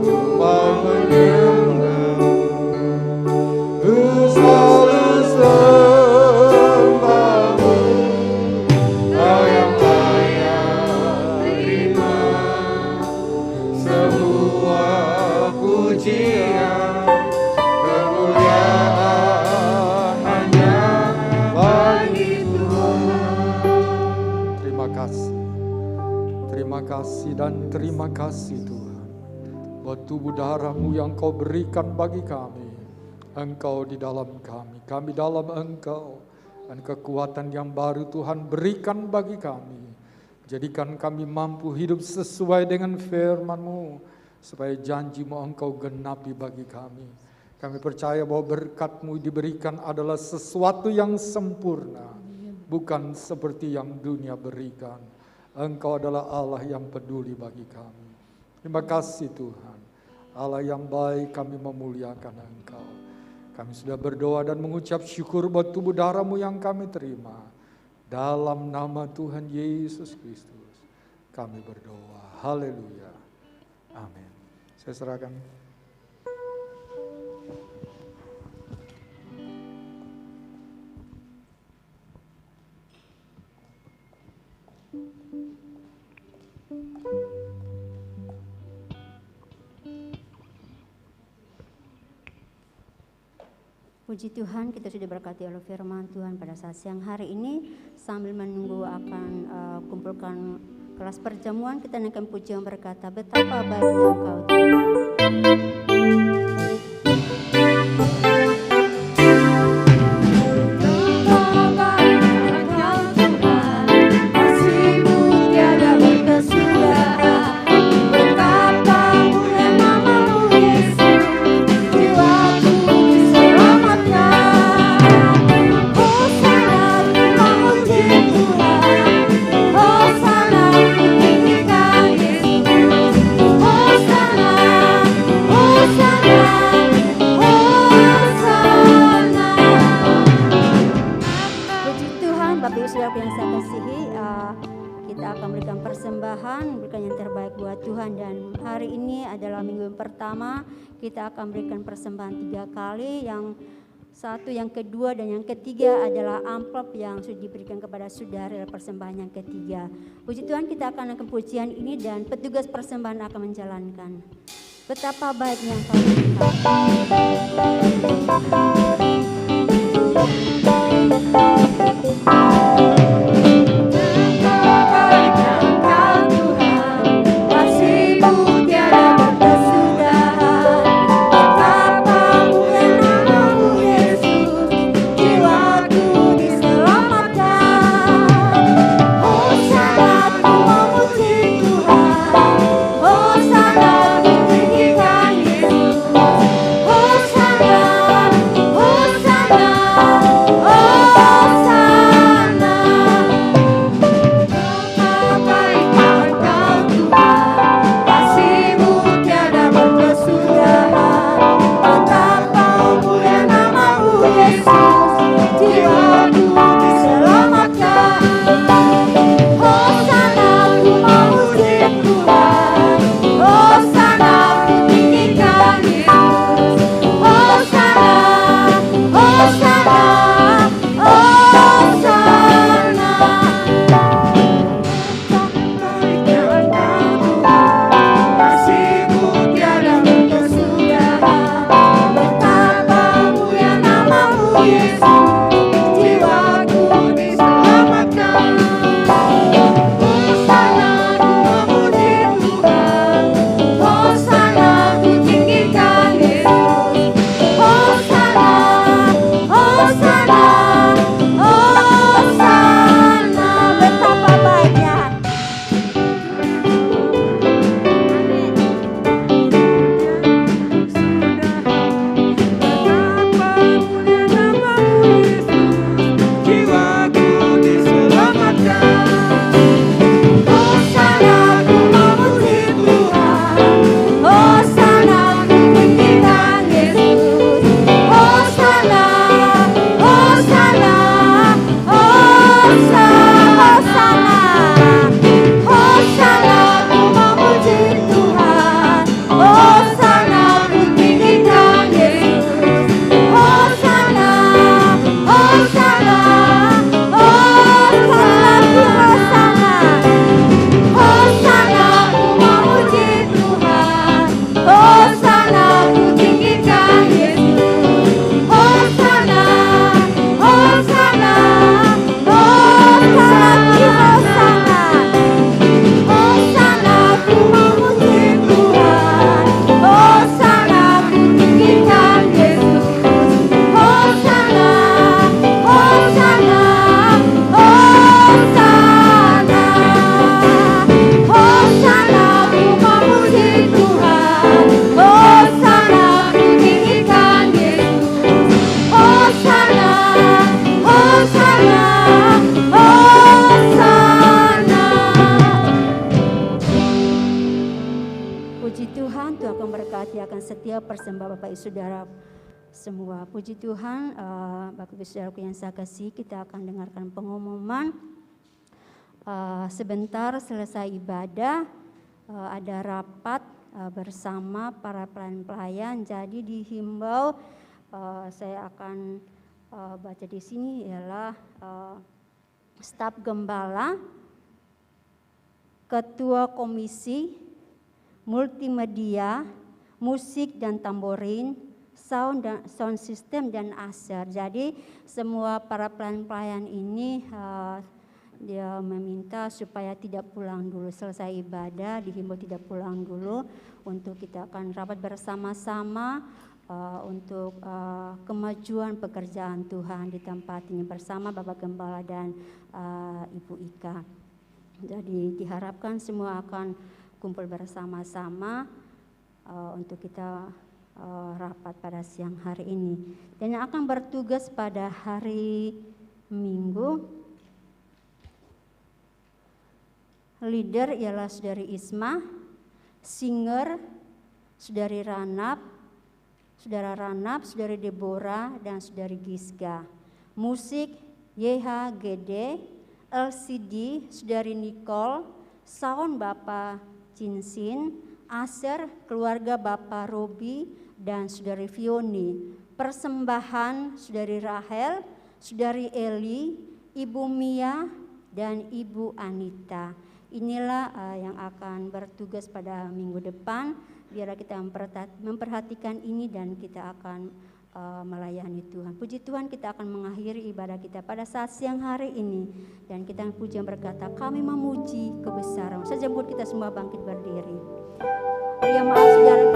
ku mau menyembah-Mu, ku selalu sembah-Mu. Kau yang layak terima semua pujian, kemuliaan hanya bagi Tuhan. Terima kasih dan terima kasih Tuhan buat tubuh darah-Mu yang Kau berikan bagi kami. Engkau di dalam kami dalam Engkau. Dan kekuatan yang baru Tuhan berikan bagi kami. Jadikan kami mampu hidup sesuai dengan firman-Mu, supaya janji-Mu Engkau genapi bagi kami. Kami percaya bahwa berkat-Mu diberikan adalah sesuatu yang sempurna, bukan seperti yang dunia berikan. Engkau adalah Allah yang peduli bagi kami. Terima kasih Tuhan. Allah yang baik, kami memuliakan Engkau. Kami sudah berdoa dan mengucap syukur buat tubuh darah-Mu yang kami terima. Dalam nama Tuhan Yesus Kristus kami berdoa. Haleluya. Amin. Saya serahkan. Puji Tuhan, kita sudah berkati oleh firman Tuhan pada saat siang hari ini. Sambil menunggu akan kumpulkan kelas perjamuan, kita naikkan pujian berkata, betapa baiknya Engkau Tuhan. Kita akan berikan persembahan 3 kali, yang satu, yang kedua, dan yang ketiga adalah amplop yang sudah diberikan kepada saudara adalah persembahan yang ketiga. Puji Tuhan, kita akan lakukan pujian ini dan petugas persembahan akan menjalankan. Betapa baiknya Engkau Hosana, persembah Bapak Ibu Saudara semua. Puji Tuhan, Bapak Ibu Saudaraku yang saya kasih, kita akan dengarkan pengumuman. Sebentar selesai ibadah, ada rapat bersama para pelayan-pelayan. Jadi dihimbau, saya akan baca di sini ialah staf gembala, ketua komisi, multimedia, musik dan tamborin, sound system dan usher. Jadi semua para pelayan-pelayan ini dia meminta supaya tidak pulang dulu selesai ibadah, dihimbau tidak pulang dulu untuk kita akan rapat bersama-sama untuk kemajuan pekerjaan Tuhan di tempat ini bersama Bapak Gembala dan Ibu Ika. Jadi diharapkan semua akan kumpul bersama-sama untuk kita rapat pada siang hari ini. Dan yang akan bertugas pada hari Minggu, leader ialah Saudari Isma, singer Saudari Ranap, Saudara Ranap, Saudari Deborah, dan Saudari Giska. Musik YHGD, LCD Saudari Nicole, sound Bapak Cinsin, Aser keluarga Bapak Robi dan Saudari Fioni. Persembahan Saudari Rahel, Saudari Eli, Ibu Mia, dan Ibu Anita. Inilah yang akan bertugas pada minggu depan. Biarlah kita memperhatikan ini dan kita akan melayani Tuhan. Puji Tuhan, kita akan mengakhiri ibadah kita pada saat siang hari ini. Dan kita puji yang berkata, kami memuji kebesaran. Saya jemput kita semua bangkit berdiri. Ya maaf saudara.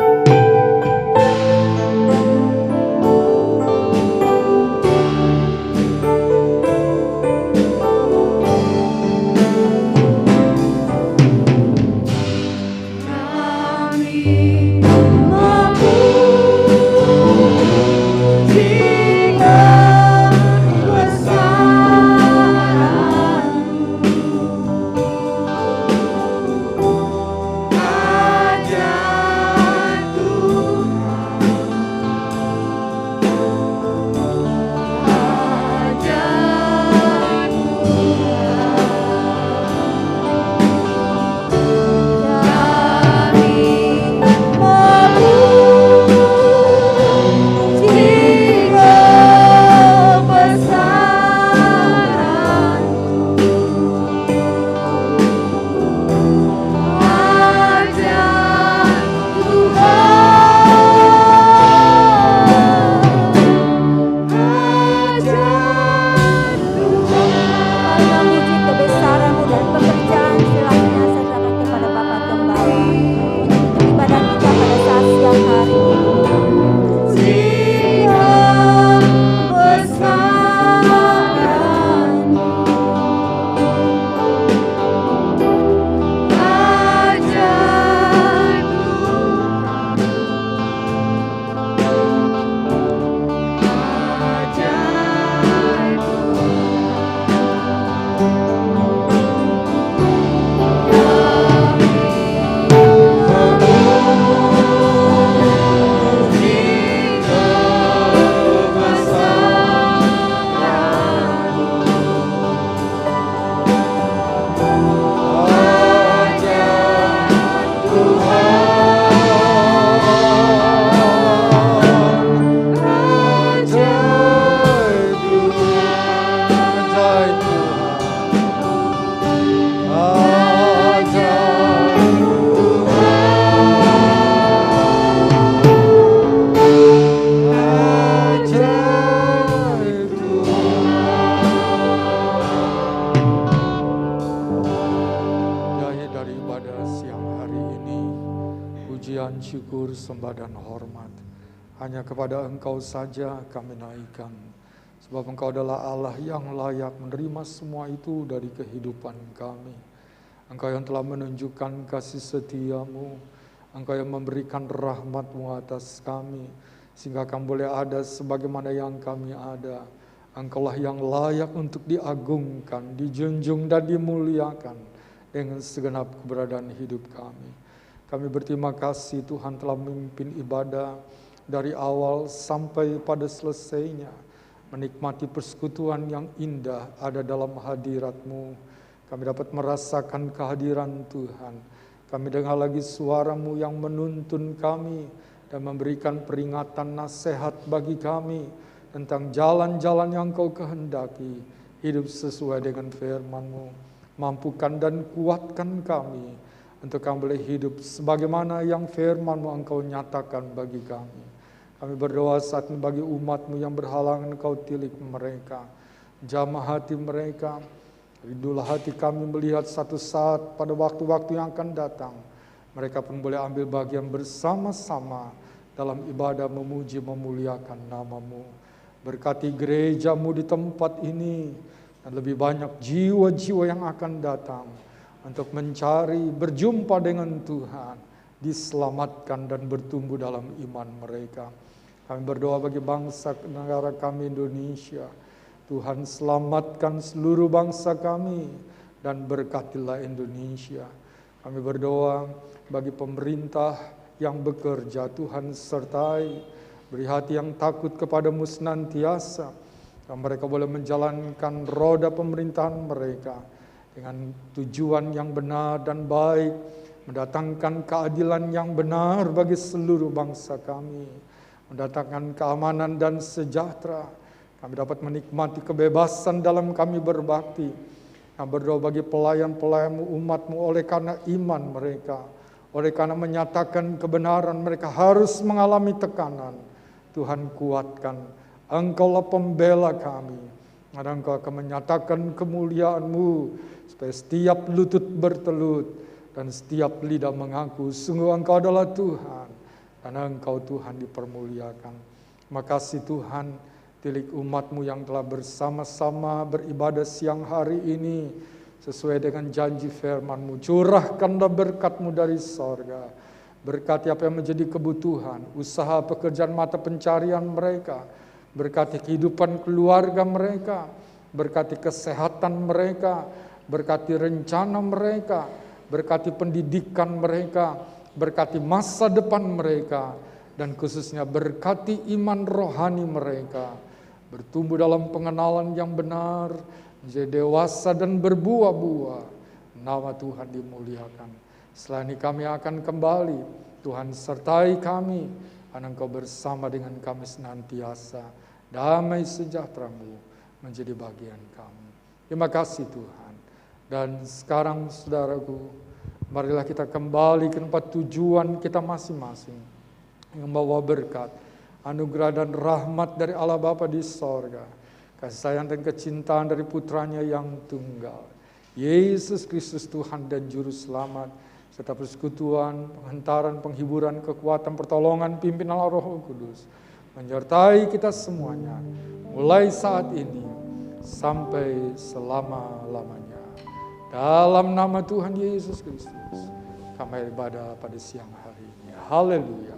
Sembah dan hormat hanya kepada Engkau saja kami naikkan, sebab Engkau adalah Allah yang layak menerima semua itu dari kehidupan kami. Engkau yang telah menunjukkan kasih setia-Mu, Engkau yang memberikan rahmat-Mu atas kami, sehingga kami boleh ada sebagaimana yang kami ada. Engkaulah yang layak untuk diagungkan, dijunjung dan dimuliakan dengan segenap keberadaan hidup kami. Kami berterima kasih Tuhan telah memimpin ibadah dari awal sampai pada selesainya, menikmati persekutuan yang indah ada dalam hadirat-Mu. Kami dapat merasakan kehadiran Tuhan. Kami dengar lagi suara-Mu yang menuntun kami dan memberikan peringatan nasihat bagi kami tentang jalan-jalan yang Kau kehendaki, hidup sesuai dengan firman-Mu. Mampukan dan kuatkan kami untuk kami boleh hidup sebagaimana yang firman-Mu Engkau nyatakan bagi kami. Kami berdoa saat ini bagi umat-Mu yang berhalangan Kau tilik mereka. Jamah hati mereka. Rindulah hati kami melihat satu saat pada waktu-waktu yang akan datang, mereka pun boleh ambil bagian bersama-sama dalam ibadah memuji memuliakan nama-Mu. Berkati gereja-Mu di tempat ini, dan lebih banyak jiwa-jiwa yang akan datang untuk mencari, berjumpa dengan Tuhan, diselamatkan dan bertumbuh dalam iman mereka. Kami berdoa bagi bangsa negara kami Indonesia. Tuhan selamatkan seluruh bangsa kami dan berkatilah Indonesia. Kami berdoa bagi pemerintah yang bekerja, Tuhan sertai, beri hati yang takut kepadamu senantiasa, dan mereka boleh menjalankan roda pemerintahan mereka dengan tujuan yang benar dan baik, mendatangkan keadilan yang benar bagi seluruh bangsa kami, mendatangkan keamanan dan sejahtera. Kami dapat menikmati kebebasan dalam kami berbakti. Kami berdoa bagi pelayan-pelayan-Mu, umat-Mu, oleh karena iman mereka, oleh karena menyatakan kebenaran mereka harus mengalami tekanan. Tuhan kuatkan, Engkaulah pembela kami. Dan Engkau akan menyatakan kemuliaan-Mu, supaya setiap lutut bertelut dan setiap lidah mengaku, sungguh Engkau adalah Tuhan, dan Engkau Tuhan dipermuliakan. Makasih Tuhan, tilik umat-Mu yang telah bersama-sama beribadah siang hari ini sesuai dengan janji firman-Mu. Curahkanlah berkat-Mu dari sorga. Berkati apa yang menjadi kebutuhan, usaha pekerjaan mata pencarian mereka. Berkati kehidupan keluarga mereka. Berkati kesehatan mereka. Berkati rencana mereka. Berkati pendidikan mereka. Berkati masa depan mereka. Dan khususnya berkati iman rohani mereka. Bertumbuh dalam pengenalan yang benar, menjadi dewasa dan berbuah-buah. Nama Tuhan dimuliakan. Setelah ini kami akan kembali. Tuhan sertai kami, karena Engkau bersama dengan kami senantiasa. Damai sejahtera-Mu menjadi bagian kami. Terima kasih Tuhan. Dan sekarang saudaraku, marilah kita kembali ke tempat tujuan kita masing-masing, yang membawa berkat, anugerah dan rahmat dari Allah Bapa di sorga, kasih sayang dan kecintaan dari putranya yang tunggal, Yesus Kristus Tuhan dan Juru Selamat, serta persekutuan, penghantaran, penghiburan, kekuatan, pertolongan, pimpinan Roh Kudus, menyertai kita semuanya, mulai saat ini, sampai selama-lamanya. Dalam nama Tuhan Yesus Kristus, kami ibadah pada siang hari ini. Haleluya.